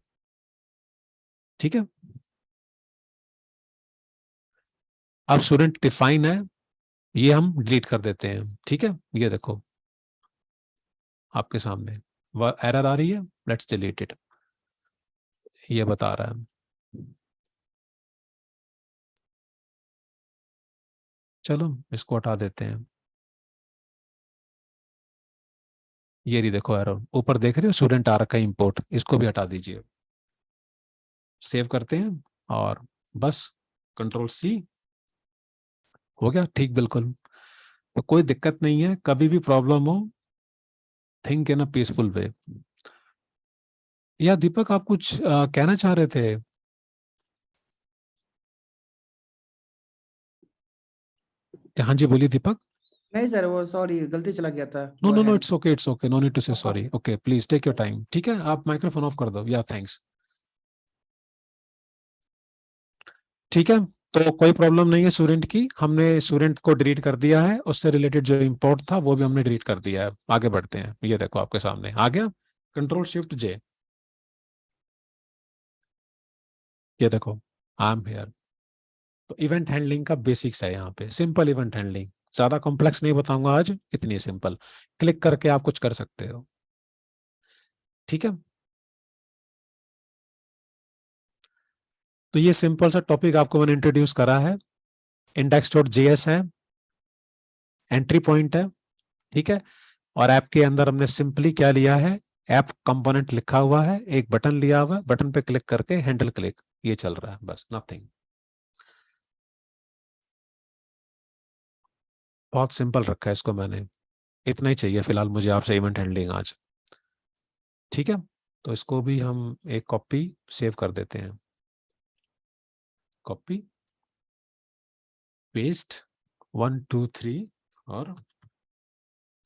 ठीक है, अब स्टूडेंट डिफाइन है, ये हम डिलीट कर देते हैं। ठीक है, ये देखो आपके सामने वह एरर आ रही है, लेट्स डिलीट इट, ये बता रहा है। चलो इसको हटा देते हैं। ये रही देखो एरर, ऊपर देख रहे हो स्टूडेंट आ रखा है इंपोर्ट, इसको भी हटा दीजिए। सेव करते हैं और बस कंट्रोल सी, हो गया ठीक बिल्कुल। तो कोई दिक्कत नहीं है, कभी भी प्रॉब्लम हो, थिंक इन अ पीसफुल वे। या दीपक आप कुछ कहना चाह रहे थे? हाँ जी, बोलिए दीपक। नहीं सर, वो सॉरी गलती चला गया था, no go no no, ahead. It's okay, no need to say sorry. Okay, please take your time. ठीक है, आप माइक्रोफोन ऑफ कर दो, या थैंक्स। ठीक है, तो कोई प्रॉब्लम नहीं है स्टूडेंट की, हमने स्टूडेंट को डिलीट कर दिया है, उससे रिलेटेड जो इंपोर्ट था वो भी हमने डिलीट कर दिया है। आगे बढ़ते हैं, ये देखो आपके सामने आ गया, कंट्रोल शिफ्ट जे, ये देखो आई एम हियर। तो इवेंट हैंडलिंग का बेसिक्स है यहाँ पे, सिंपल इवेंट हैंडलिंग, ज्यादा कॉम्प्लेक्स नहीं बताऊंगा आज, इतनी सिंपल, क्लिक करके आप कुछ कर सकते हो। ठीक है, तो ये सिंपल सा टॉपिक आपको मैंने इंट्रोड्यूस करा है। इंडेक्स डॉट जेएस है, एंट्री पॉइंट है। ठीक है, और ऐप के अंदर हमने सिंपली क्या लिया है, ऐप कंपोनेंट लिखा हुआ है, एक बटन लिया हुआ है, बटन पे क्लिक करके हैंडल क्लिक, ये चल रहा है, बस नथिंग। बहुत सिंपल रखा है इसको मैंने, इतना ही चाहिए फिलहाल मुझे आपसे इवेंट हैंडलिंग आज। ठीक है, तो इसको भी हम एक कॉपी सेव कर देते हैं, कॉपी पेस्ट 1 2 3 और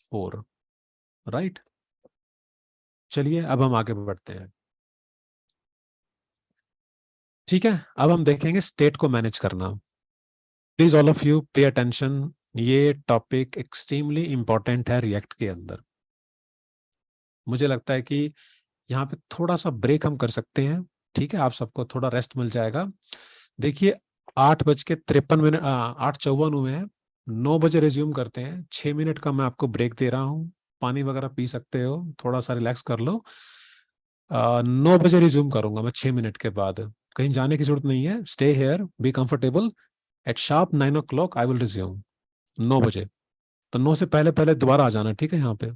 4, राइट। चलिए अब हम आगे बढ़ते हैं। ठीक है, अब हम देखेंगे स्टेट को मैनेज करना। Please all of you pay attention, ये टॉपिक एक्सट्रीमली इंपॉर्टेंट है रिएक्ट के अंदर। मुझे लगता है कि यहाँ पे थोड़ा सा ब्रेक हम कर सकते हैं। ठीक है, आप सबको थोड़ा रेस्ट मिल जाएगा। देखिए 8:53, 8:54 हुए हैं, 9 बजे रिज्यूम करते हैं। 6 मिनट का मैं आपको ब्रेक दे रहा हूँ, पानी वगैरह पी सकते हो, थोड़ा सा रिलैक्स कर लो। 9 बजे रिज्यूम करूंगा मैं, 6 मिनट के बाद। कहीं जाने की जरूरत नहीं है, stay here, be comfortable. At sharp 9 o'clock I will resume, 9 बजे। तो 9 से पहले पहले दोबारा आ जाना, ठीक है यहाँ पे।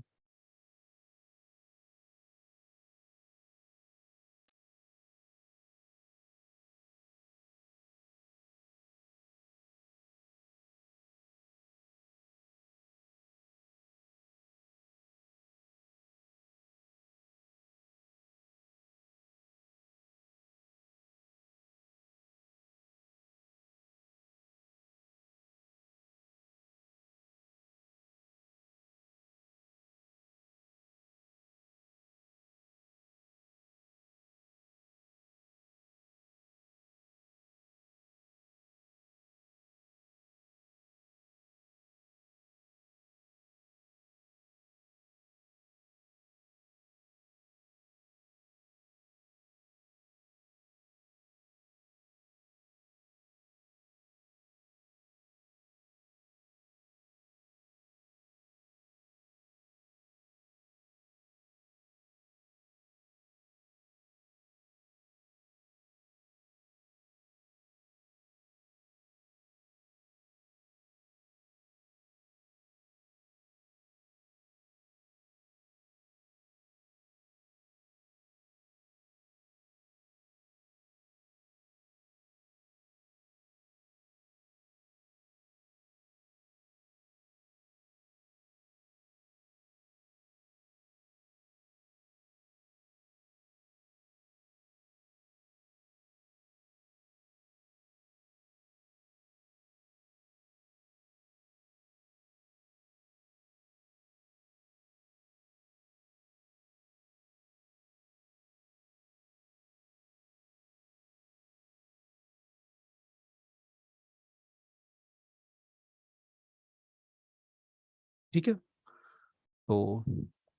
ठीक है, तो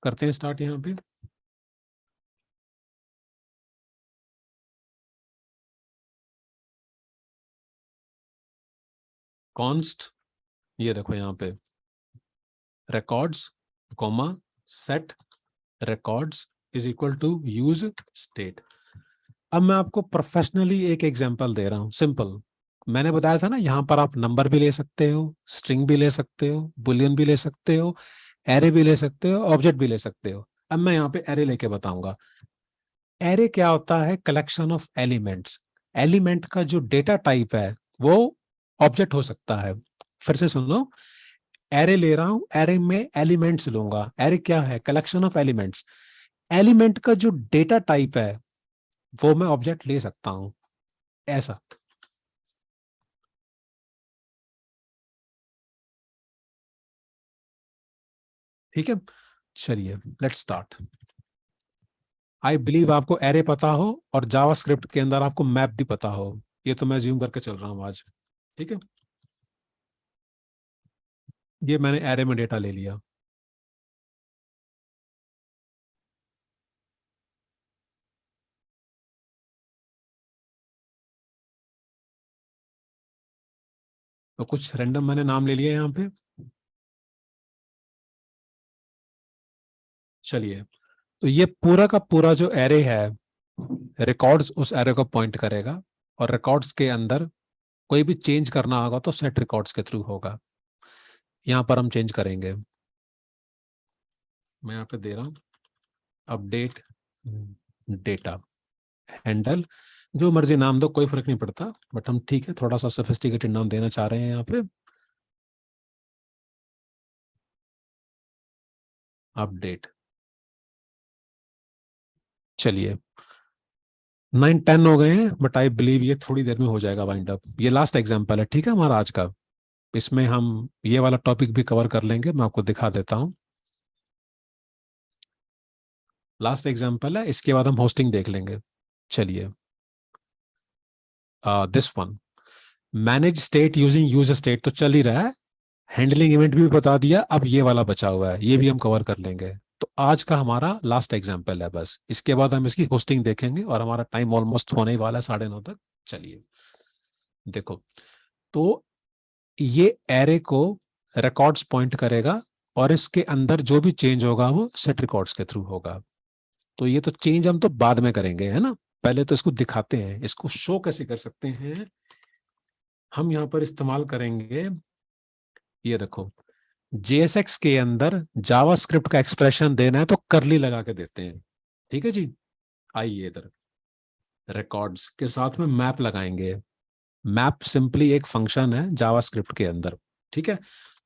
करते हैं स्टार्ट यहाँ पे। कॉन्स्ट, ये देखो यहाँ पे records comma set records is equal to use state. अब मैं आपको प्रोफेशनली एक एग्जांपल दे रहा हूं, सिंपल। मैंने बताया था ना, यहां पर आप नंबर भी ले सकते हो, स्ट्रिंग भी ले सकते हो, बुलियन भी ले सकते हो, एरे भी ले सकते हो, ऑब्जेक्ट भी ले सकते हो। अब मैं यहाँ पे एरे लेके बताऊंगा। एरे क्या होता है? Collection of elements. एलिमेंट का जो डेटा टाइप है वो ऑब्जेक्ट हो सकता है। फिर से सुन लो, एरे ले रहा हूं, एरे में एलिमेंट्स लूंगा। एरे क्या है? Collection of elements. एलिमेंट का जो डेटा टाइप है वो मैं ऑब्जेक्ट ले सकता हूं, ऐसा। ठीक है, चलिए लेट्स स्टार्ट। आई बिलीव आपको एरे पता हो और जावास्क्रिप्ट के अंदर आपको मैप भी पता हो, ये तो मैं ज्यूम करके चल रहा हूं आज। ठीक है, ये मैंने एरे में डेटा ले लिया। तो कुछ रैंडम मैंने नाम ले लिया यहाँ पे। चलिए, तो ये पूरा का पूरा जो एरे है, रिकॉर्ड्स उस एरे को पॉइंट करेगा, और रिकॉर्ड्स के अंदर कोई भी चेंज करना होगा तो सेट रिकॉर्ड्स के थ्रू होगा। यहाँ पर हम चेंज करेंगे। मैं यहाँ पे दे रहा हूँ अपडेट डेटा हैंडल, जो मर्जी नाम दो, कोई फर्क नहीं पड़ता, बट हम ठीक है थोड़ा सा सोफिस्टिकेटेड नाम देना चाह रहे हैं यहाँ पे। अपडेट। चलिए 9-10 हो गए हैं, बट आई बिलीव ये थोड़ी देर में हो जाएगा वाइंड अप। ये लास्ट एग्जांपल है, ठीक है, हमारा आज का। इसमें हम ये वाला टॉपिक भी कवर कर लेंगे, मैं आपको दिखा देता हूँ। लास्ट एग्जांपल है, इसके बाद हम होस्टिंग देख लेंगे। चलिए, this one, manage state using use state तो चल ही रहा है। हैंडलिंग इवेंट भी बता दिया, अब ये वाला बचा हुआ है, ये भी हम कवर कर लेंगे। तो आज का हमारा लास्ट एग्जाम्पल है बस, इसके बाद हम इसकी होस्टिंग देखेंगे और हमारा टाइम ऑलमोस्ट होने ही वाला है 9:30 तक। चलिए देखो, तो ये एरे को रिकॉर्ड्स पॉइंट करेगा, और इसके अंदर जो भी चेंज होगा वो सेट रिकॉर्ड्स के थ्रू होगा। तो ये तो चेंज हम तो बाद में करेंगे, है ना, पहले तो इसको दिखाते हैं। इसको शो कैसे कर सकते हैं? हम यहाँ पर इस्तेमाल करेंगे, ये देखो, JSX के अंदर जावास्क्रिप्ट का एक्सप्रेशन देना है तो करली लगा के देते हैं। ठीक है जी, आइए इधर रिकॉर्ड्स के साथ में मैप लगाएंगे। मैप सिंपली एक फंक्शन है जावास्क्रिप्ट के अंदर। ठीक है,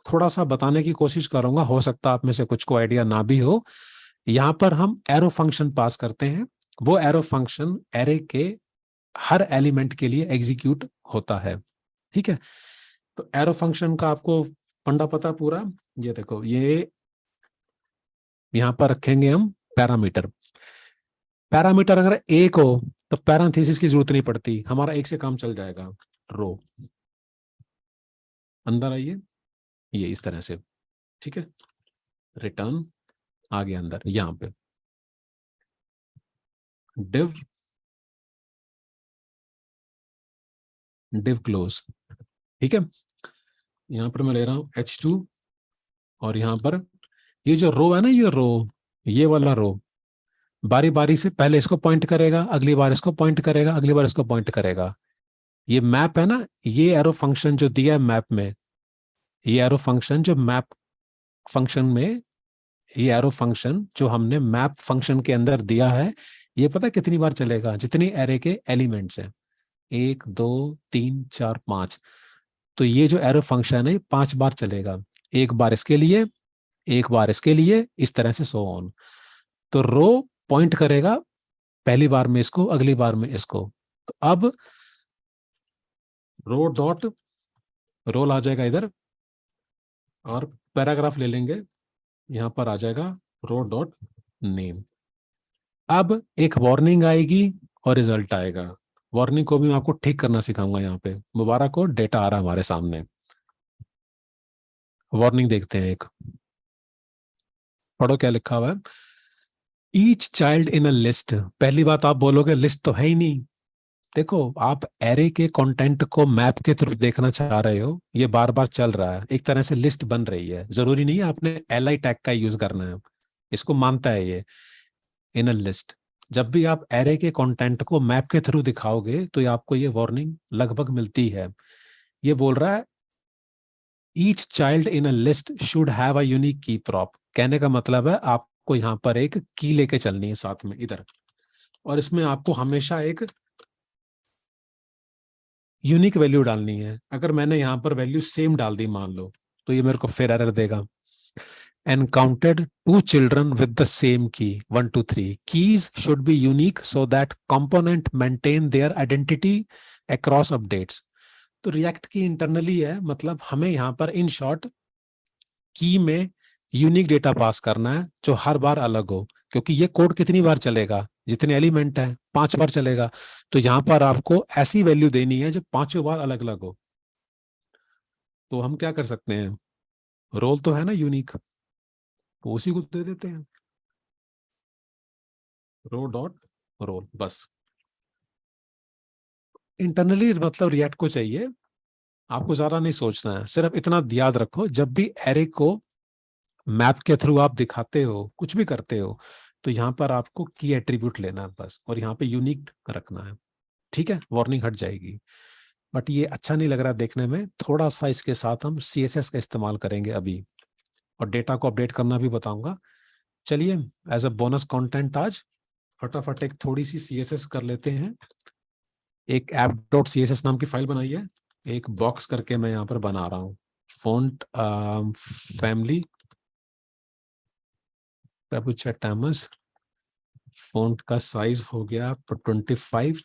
थोड़ा सा बताने की कोशिश करूंगा, हो सकता है आप में से कुछ को आइडिया ना भी हो। यहां पर हम एरो फंक्शन पास करते हैं, वो एरो फंक्शन एरे के हर एलिमेंट के लिए एग्जीक्यूट होता है। ठीक है, तो एरो फंक्शन का आपको फंडा पता पूरा। ये देखो, ये यहां पर रखेंगे हम पैरामीटर। पैरामीटर अगर एक हो तो पैरेंथेसिस की जरूरत नहीं पड़ती, हमारा एक से काम चल जाएगा। रो, अंदर आइए, ये इस तरह से। ठीक है, रिटर्न आ गया अंदर, यहां पे डिव, डिव क्लोज। ठीक है, यहां पर मैं ले रहा हूं H2, और यहां पर ये जो रो है ना, ये रो, ये वाला रो बारी बारी से पहले इसको पॉइंट करेगा, अगली बार इसको पॉइंट करेगा, अगली बार इसको पॉइंट करेगा। ये मैप है ना, ये एरो फंक्शन जो दिया है मैप में, ये एरो फंक्शन जो मैप फंक्शन में, ये एरो फंक्शन जो हमने मैप फंक्शन के अंदर दिया है, ये पता कितनी बार चलेगा? जितनी एरे के एलिमेंट्स हैं, 1 2 3 4 5, तो ये जो एरो फंक्शन है 5 बार चलेगा। एक बार इसके लिए, एक बार इसके लिए, इस तरह से सो ऑन। तो रो पॉइंट करेगा पहली बार में इसको, अगली बार में इसको। तो अब रो डॉट रोल आ जाएगा इधर, और पैराग्राफ ले लेंगे, यहां पर आ जाएगा रो डॉट नेम। अब एक वार्निंग आएगी और रिजल्ट आएगा। वार्निंग को भी मैं आपको ठीक करना सिखाऊंगा। यहाँ पे मुबारक हो, डेटा आ रहा है हमारे सामने। वार्निंग देखते हैं एक, पढ़ो क्या लिखा हुआ है। Each child in a list, पहली बात आप बोलोगे लिस्ट तो है ही नहीं। देखो, आप एरे के कंटेंट को मैप के थ्रू देखना चाह रहे हो, ये बार बार चल रहा है, एक तरह से लिस्ट बन रही है। जरूरी नहीं है आपने एल आई टैग का यूज करना है, इसको मानता है ये इन अ लिस्ट। जब भी आप एरे के कंटेंट को मैप के थ्रू दिखाओगे तो ये आपको ये वार्निंग लगभग मिलती है। ये बोल रहा है each child in a list should have a unique की प्रॉप। कहने का मतलब है आपको यहाँ पर एक की लेके चलनी है साथ में इधर, और इसमें आपको हमेशा एक यूनिक वैल्यू डालनी है। अगर मैंने यहाँ पर वैल्यू सेम डाल दी मान लो, तो ये मेरे को फिर एरर देगा। Encountered two children with the same key 1 2 3, keys should be unique so that component maintain their identity across updates। तो रिएक्ट की इंटरनली है, मतलब हमें यहाँ पर इन शॉर्ट की में यूनिक डेटा पास करना है जो हर बार अलग हो, क्योंकि ये कोड कितनी बार चलेगा, जितने एलिमेंट है 5 बार चलेगा। तो यहाँ पर आपको ऐसी वैल्यू देनी है जो 5 बार अलग अलग हो। तो हम क्या कर सकते हैं, रोल तो है ना यूनिक, तो उसी को दे देते हैं, रो डॉट रोल बस। इंटरनली मतलब रिएक्ट को चाहिए, आपको ज्यादा नहीं सोचना है, सिर्फ इतना याद रखो जब भी एरे को मैप के थ्रू आप दिखाते हो, कुछ भी करते हो, तो यहाँ पर आपको की एट्रीब्यूट लेना है बस, और यहाँ पे यूनिक रखना है। ठीक है, वार्निंग हट जाएगी। बट ये अच्छा नहीं लग रहा देखने में, थोड़ा सा इसके साथ हम CSS का इस्तेमाल करेंगे अभी, और डेटा को अपडेट करना भी बताऊंगा। चलिए, एज अ बोनस कंटेंट आज फटाफट एक थोड़ी सी CSS कर लेते हैं। एक app.css नाम की फाइल बनाई है, एक बॉक्स करके मैं यहाँ पर बना रहा हूँ। फॉन्ट फैमिली कैपुचेटामस, फॉन्ट का साइज हो गया 25,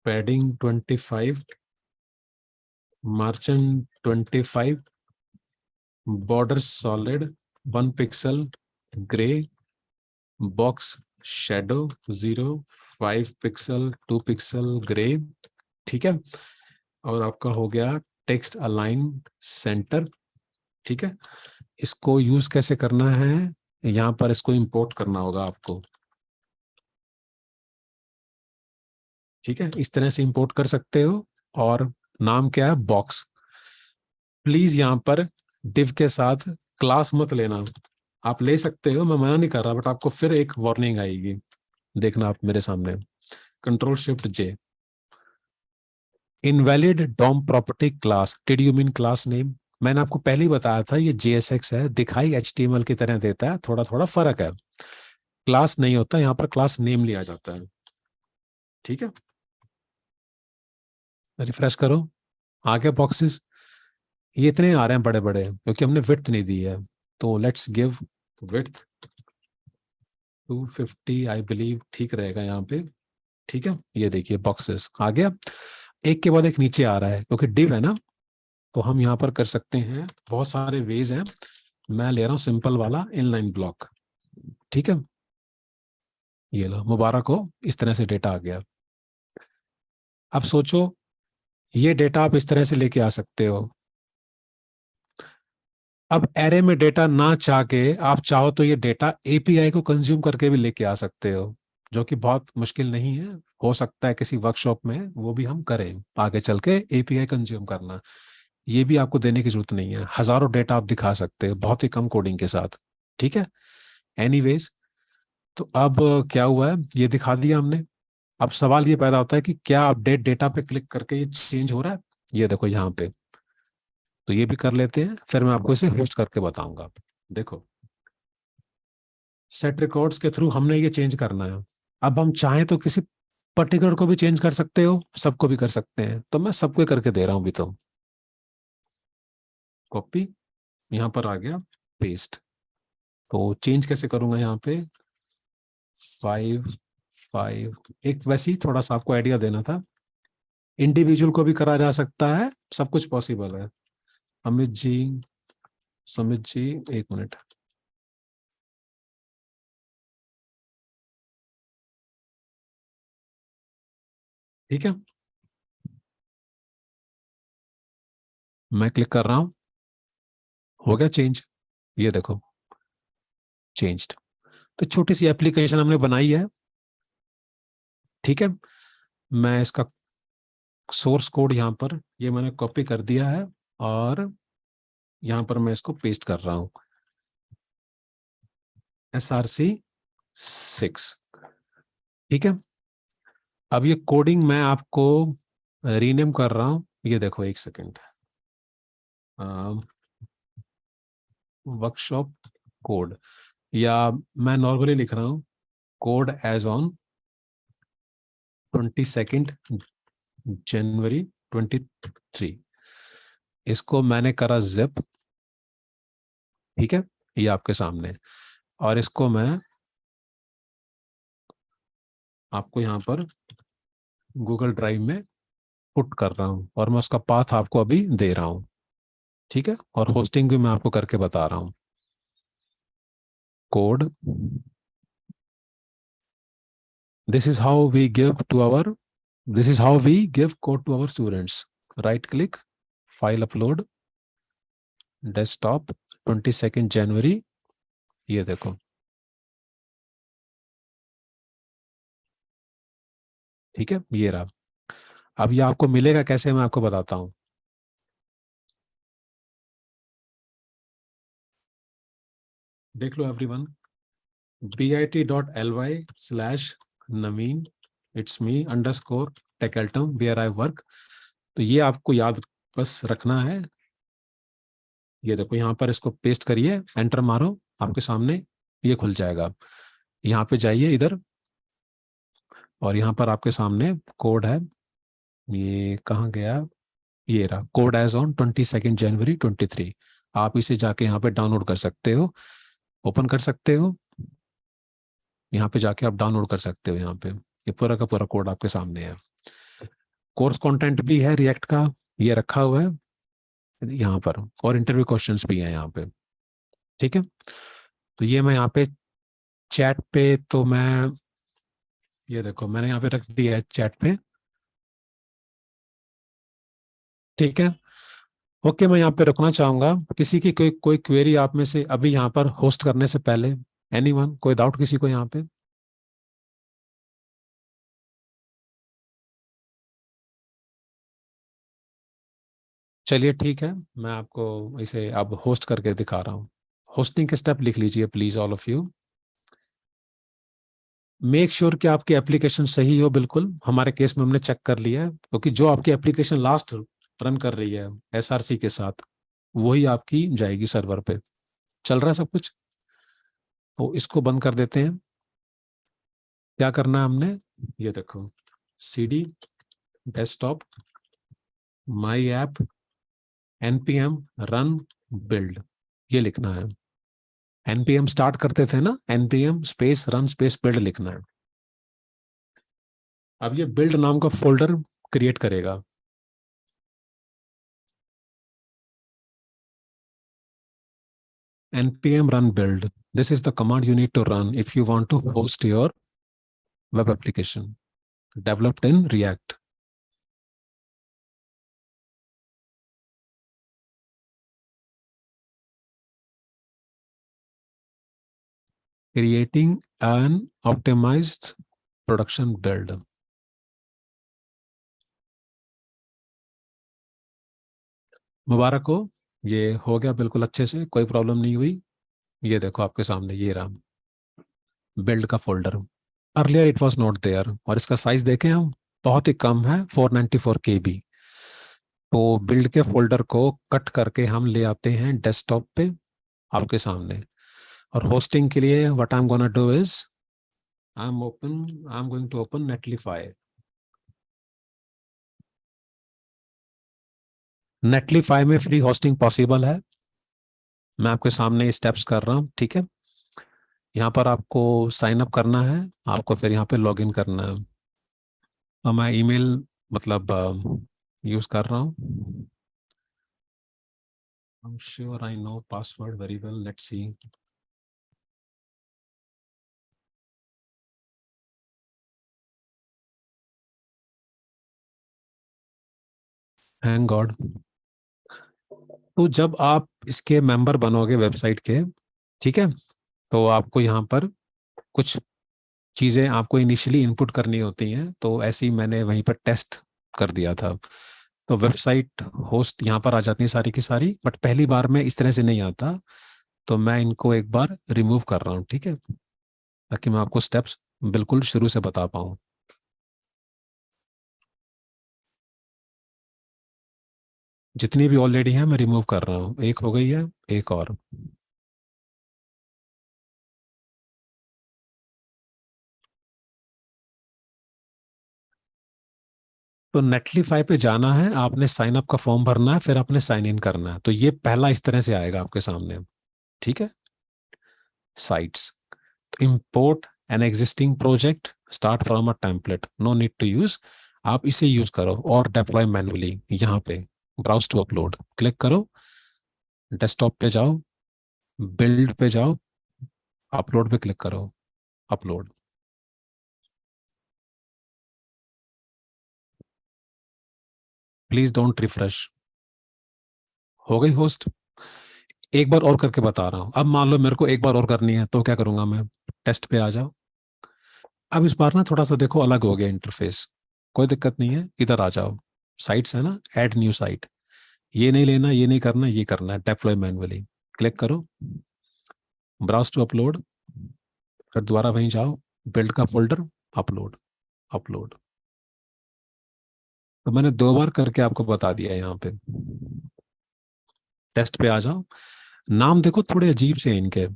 padding 25, margin 25, border solid 1 pixel grey, box shadow 0, 5 pixel 2 pixel grey. ठीक है, और आपका हो गया टेक्स्ट अलाइन सेंटर। ठीक है, इसको यूज कैसे करना है, यहाँ पर इसको इंपोर्ट करना होगा आपको। ठीक है, इस तरह से इंपोर्ट कर सकते हो। और नाम क्या है, बॉक्स। प्लीज यहाँ पर डिव के साथ क्लास मत लेना, आप ले सकते हो, मैं मना नहीं कर रहा, बट आपको फिर एक वार्निंग आएगी, देखना आप मेरे सामने। Ctrl+Shift+J, invalid DOM property class, did you mean class name. मैंने आपको पहले ही बताया था ये JSX है, दिखाई HTML की तरह देता है, थोड़ा थोड़ा फर्क है। क्लास नहीं होता यहाँ पर, क्लास नेम लिया जाता है। ठीक है, रिफ्रेश करो, आ गया बॉक्सेस। ये इतने आ रहे हैं बड़े बड़े क्योंकि हमने विड्थ नहीं दी है। तो let's give width 250 I believe, ठीक रहेगा यहाँ पे। ठीक है, ये देखिए बॉक्सेस आ गया, एक के बाद एक नीचे आ रहा है क्योंकि डिव है ना। तो हम यहाँ पर कर सकते हैं, बहुत सारे वेज हैं, मैं ले रहा हूँ सिंपल वाला इनलाइन ब्लॉक। ठीक है, ये लो, मुबारक हो, इस तरह से डेटा आ गया। अब सोचो, ये डेटा आप इस तरह से लेके आ सकते हो। अब एरे में डेटा ना चाह के आप चाहो तो ये डेटा API को कंज्यूम करके भी लेके आ सकते हो, जो कि बहुत मुश्किल नहीं है। हो सकता है किसी वर्कशॉप में वो भी हम करें आगे चल के, API कंज्यूम करना। ये भी आपको देने की जरूरत नहीं है, हजारों डेटा आप दिखा सकते हो बहुत ही कम कोडिंग के साथ। ठीक है, एनीवेज, तो अब क्या हुआ है, ये दिखा दिया हमने। अब सवाल ये पैदा होता है कि क्या अपडेट डेटा पे क्लिक करके ये चेंज हो रहा है, ये देखो यहाँ पे। तो ये भी कर लेते हैं, फिर मैं आपको इसे होस्ट करके बताऊंगा। देखो, सेट रिकॉर्ड्स के थ्रू हमने ये चेंज करना है। अब हम चाहें तो किसी पर्टिकुलर को भी चेंज कर सकते हो, सबको भी कर सकते हैं, तो मैं सबको करके दे रहा हूं अभी। तो कॉपी, यहाँ पर आ गया पेस्ट। तो चेंज कैसे करूंगा यहाँ पे, 5 5, एक वैसे ही थोड़ा सा आपको आइडिया देना था, इंडिविजुअल को भी करा जा सकता है, सब कुछ पॉसिबल है। अमित जी, सुमित जी, एक मिनट। ठीक है, मैं क्लिक कर रहा हूं, हो गया चेंज। ये देखो चेंज्ड। तो छोटी सी एप्लीकेशन हमने बनाई है, ठीक है। मैं इसका सोर्स कोड यहाँ पर ये मैंने कॉपी कर दिया है और यहाँ पर मैं इसको पेस्ट कर रहा हूँ, SRC6, ठीक है। अब ये कोडिंग मैं आपको रीनेम कर रहा हूँ, ये देखो एक सेकेंड, वर्कशॉप कोड, या मैं नॉर्मली लिख रहा हूँ कोड एज ऑन 22 जनवरी 23। इसको मैंने करा जिप, ठीक है, ये आपके सामने। और इसको मैं आपको यहाँ पर गूगल ड्राइव में पुट कर रहा हूँ और मैं उसका पाथ आपको अभी दे रहा हूँ, ठीक है। और होस्टिंग भी मैं आपको करके बता रहा हूँ। Code, this is how we give to our this is how we give code to our students. Right click, file upload, desktop, 22 जनवरी, ये देखो, ठीक है, ये रहा। अब ये आपको मिलेगा कैसे, मैं आपको बताता हूँ। देख लो everyone, bit.ly/Naveen, it's me _ Techaltum where I work। तो ये आपको याद बस रखना है। ये देखो यहाँ पर इसको पेस्ट करिए, एंटर मारो, आपके सामने ये खुल जाएगा। यहाँ पे जाइए इधर और यहाँ पर आपके सामने कोड है, ये कहाँ गया, ये रहा, कोड एज ऑन 22 जनवरी 23। आप इसे जाके यहाँ पे डाउनलोड कर सकते हो, ओपन कर सकते हो, यहाँ पे जाके आप डाउनलोड कर सकते हो। यहाँ पे ये पूरा का पूरा कोड आपके सामने है। कोर्स कंटेंट भी है रिएक्ट का, ये रखा हुआ है यहाँ पर, और इंटरव्यू क्वेश्चंस भी हैं यहाँ पे, ठीक है। तो ये मैं यहाँ पे चैट पे, तो मैं ये देखो मैंने यहाँ पे रख दिया है चैट पे, ठीक है। ओके, मैं यहाँ पे रुकना चाहूंगा। किसी की कोई कोई क्वेरी आप में से अभी यहाँ पर होस्ट करने से पहले, एनीवन, कोई डाउट किसी को यहाँ पे? चलिए ठीक है, मैं आपको इसे अब होस्ट करके दिखा रहा हूँ। होस्टिंग के स्टेप लिख लीजिए please all of you. Make sure कि आपकी एप्लीकेशन सही हो, बिल्कुल हमारे केस में हमने चेक कर लिया है, क्योंकि जो आपकी एप्लीकेशन लास्ट रन कर रही है SRC के साथ, वही आपकी जाएगी सर्वर पे। चल रहा है सब कुछ, तो इसको बंद कर देते हैं। क्या करना है हमने, ये देखो, CD desktop my app npm run build, ये लिखना है। npm स्टार्ट करते थे ना, npm space run space build लिखना है। अब ये बिल्ड नाम का फोल्डर क्रिएट करेगा। npm run build, this is the command you need to run if you want to host your web application developed in React. Creating an optimized production build. मुबारक हो, ये हो गया बिल्कुल अच्छे से, कोई प्रॉब्लम नहीं हुई। ये देखो आपके सामने ये रहा बिल्ड का folder. Earlier it was not there, और इसका साइज देखें हम, बहुत ही कम है, 494 KB। तो बिल्ड के फोल्डर को कट करके हम ले आते हैं डेस्कटॉप पे आपके सामने। और होस्टिंग के लिए what I am gonna do is I am going to open Netlify. Netlify में फ्री होस्टिंग पॉसिबल है, मैं आपके सामने स्टेप्स कर रहा हूँ, ठीक है। यहाँ पर आपको साइन अप करना है, आपको फिर यहाँ पे लॉग इन करना है। तो मैं ईमेल मतलब यूज कर रहा हूँ। I'm sure I know password very well. Let's see. Thank God. तो जब आप इसके मेंबर बनोगे वेबसाइट के, ठीक है, तो आपको यहाँ पर कुछ चीजें आपको इनिशियली इनपुट करनी होती हैं। तो ऐसे ही मैंने वहीं पर टेस्ट कर दिया था। तो वेबसाइट होस्ट यहाँ पर आ जाती है सारी की सारी, बट पहली बार में इस तरह से नहीं आता। तो मैं इनको एक बार रिमूव कर रहा हूँ, ठीक है, ताकि मैं आपको स्टेप्स बिल्कुल शुरू से बता पाऊँ। जितनी भी ऑलरेडी हैं मैं रिमूव कर रहा हूँ। एक हो गई है, एक और। तो नेटलीफाई पे जाना है, आपने साइन अप का फॉर्म भरना है, फिर आपने साइन इन करना है। तो ये पहला इस तरह से आएगा आपके सामने, ठीक है। Sites, import an existing project, start from a template, no need to use. आप इसे यूज करो और डिप्लॉय मैन्युअली। यहाँ पे ब्राउज टू अपलोड क्लिक करो, डेस्कटॉप पे जाओ, बिल्ड पे जाओ, अपलोड पे क्लिक करो, अपलोड। Please don't refresh. हो गई होस्ट। एक बार और करके बता रहा हूं। अब मान लो मेरे को एक बार और करनी है, तो क्या करूंगा मैं? टेस्ट पे आ जाओ। अब इस बार ना थोड़ा सा देखो अलग हो गया इंटरफेस। कोई दिक्कत नहीं है, इधर आ जाओ। साइट्स है ना, ऐड न्यू साइट। ये नहीं लेना, ये नहीं करना, ये करना है डिप्लॉय मैन्युअली। क्लिक करो, ब्राउज टू अपलोड, फिर दोबारा वहीं जाओ, बिल्ड का फोल्डर, अपलोड, अपलोड। तो मैंने 2 बार करके आपको बता दिया है यहाँ पे। टेस्ट पे आ जाओ। नाम देखो थोड़े अजीब से हैं इनके।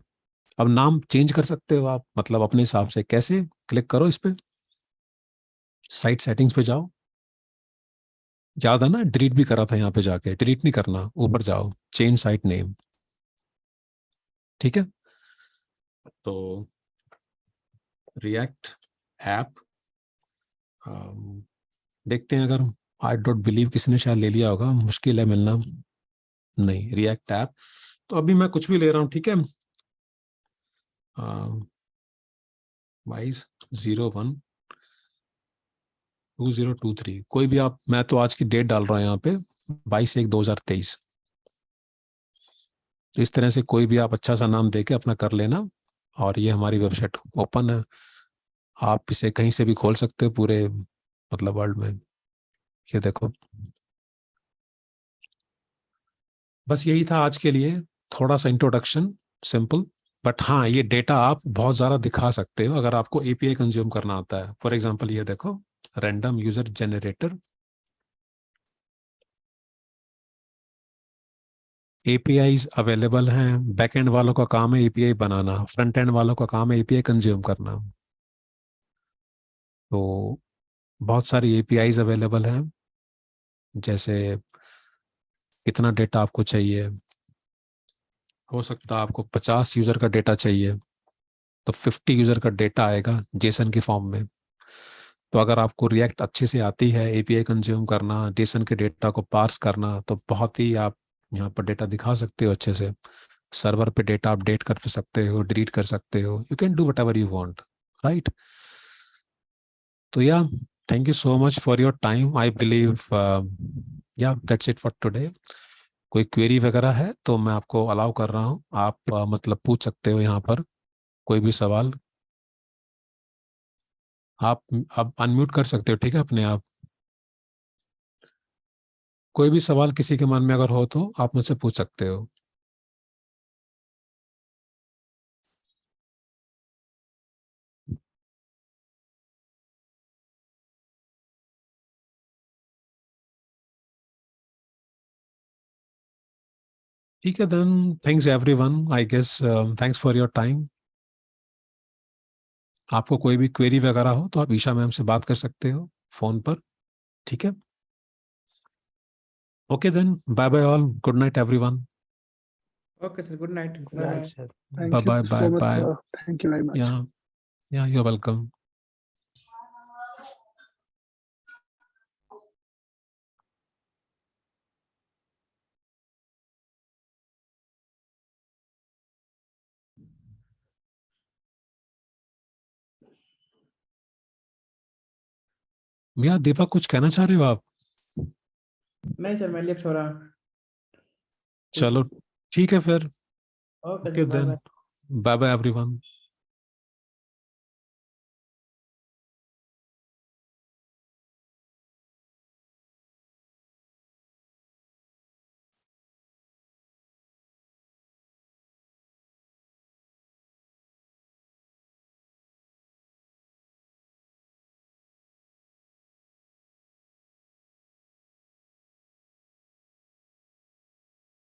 अब नाम चेंज कर सकते हो आप, मतलब अपने हिसाब से। कैसे? क्लिक करो इस पे, साइट सेटिंग्स पे जाओ। याद है ना, डिलीट भी करा था यहाँ पे जाके। डिलीट नहीं करना, ऊपर जाओ, चेंज साइट नेम, ठीक है। तो रिएक्ट ऐप, देखते हैं। अगर आई डोंट बिलीव किसी ने शायद ले लिया होगा, मुश्किल है मिलना। नहीं, रिएक्ट ऐप। तो अभी मैं कुछ भी ले रहा हूँ, ठीक है। वाइज 01/2023, कोई भी आप। मैं तो आज की डेट डाल रहा हूँ यहाँ पे, 22/1/2023। तो इस तरह से कोई भी आप अच्छा सा नाम दे के अपना कर लेना। और ये हमारी वेबसाइट ओपन है, आप इसे कहीं से भी खोल सकते हो पूरे मतलब वर्ल्ड में। ये देखो, बस यही था आज के लिए। थोड़ा सा इंट्रोडक्शन, सिंपल। बट हाँ, ये डेटा आप बहुत ज़्यादा दिखा सकते हो अगर आपको एपीआई कंज्यूम करना आता है। फॉर एग्जांपल ये देखो, random user generator. APIs available हैं। बैक एंड वालों का काम है एपीआई बनाना, फ्रंट एंड वालों का काम है एपीआई कंज्यूम करना। तो बहुत सारी एपीआईज अवेलेबल हैं। जैसे कितना डेटा आपको चाहिए, हो सकता है आपको 50 यूजर का डेटा चाहिए, तो 50 यूजर का डेटा आएगा जेसन के फॉर्म में। तो अगर आपको रिएक्ट अच्छे से आती है, एपीआई कंज्यूम करना, जेसन के डेटा को पार्स करना, तो बहुत ही आप यहाँ पर डेटा दिखा सकते हो अच्छे से। सर्वर पे डेटा अपडेट कर सकते हो, डिलीट कर सकते हो। You can do what ever you want, right. तो या, thank you so much for your time. I believe या दैट्स इट फॉर टुडे। कोई क्वेरी वगैरह है तो मैं आपको अलाउ कर रहा हूँ। आप मतलब पूछ सकते हो यहाँ पर कोई भी सवाल। आप अनम्यूट कर सकते हो, ठीक है, अपने आप। कोई भी सवाल किसी के मन में अगर हो तो आप मुझसे पूछ सकते हो। ठीक है, then thanks everyone, I guess. Thanks for your time. आपको कोई भी क्वेरी वगैरह हो तो आप ईशा मैम से बात कर सकते हो फोन पर, ठीक है। Okay then, bye bye all, good night everyone. Okay sir, good night, bye Right, bye. sir. Bye Thank you bye so bye much, bye. sir. Thank you very much. या you are welcome. भैया दीपक, कुछ कहना चाह रहे हो आप? नहीं sir, मैं लेफ्ट हो रहा हूँ। चलो ठीक है फिर, okay okay sir, bye then, bye. Bye bye everyone.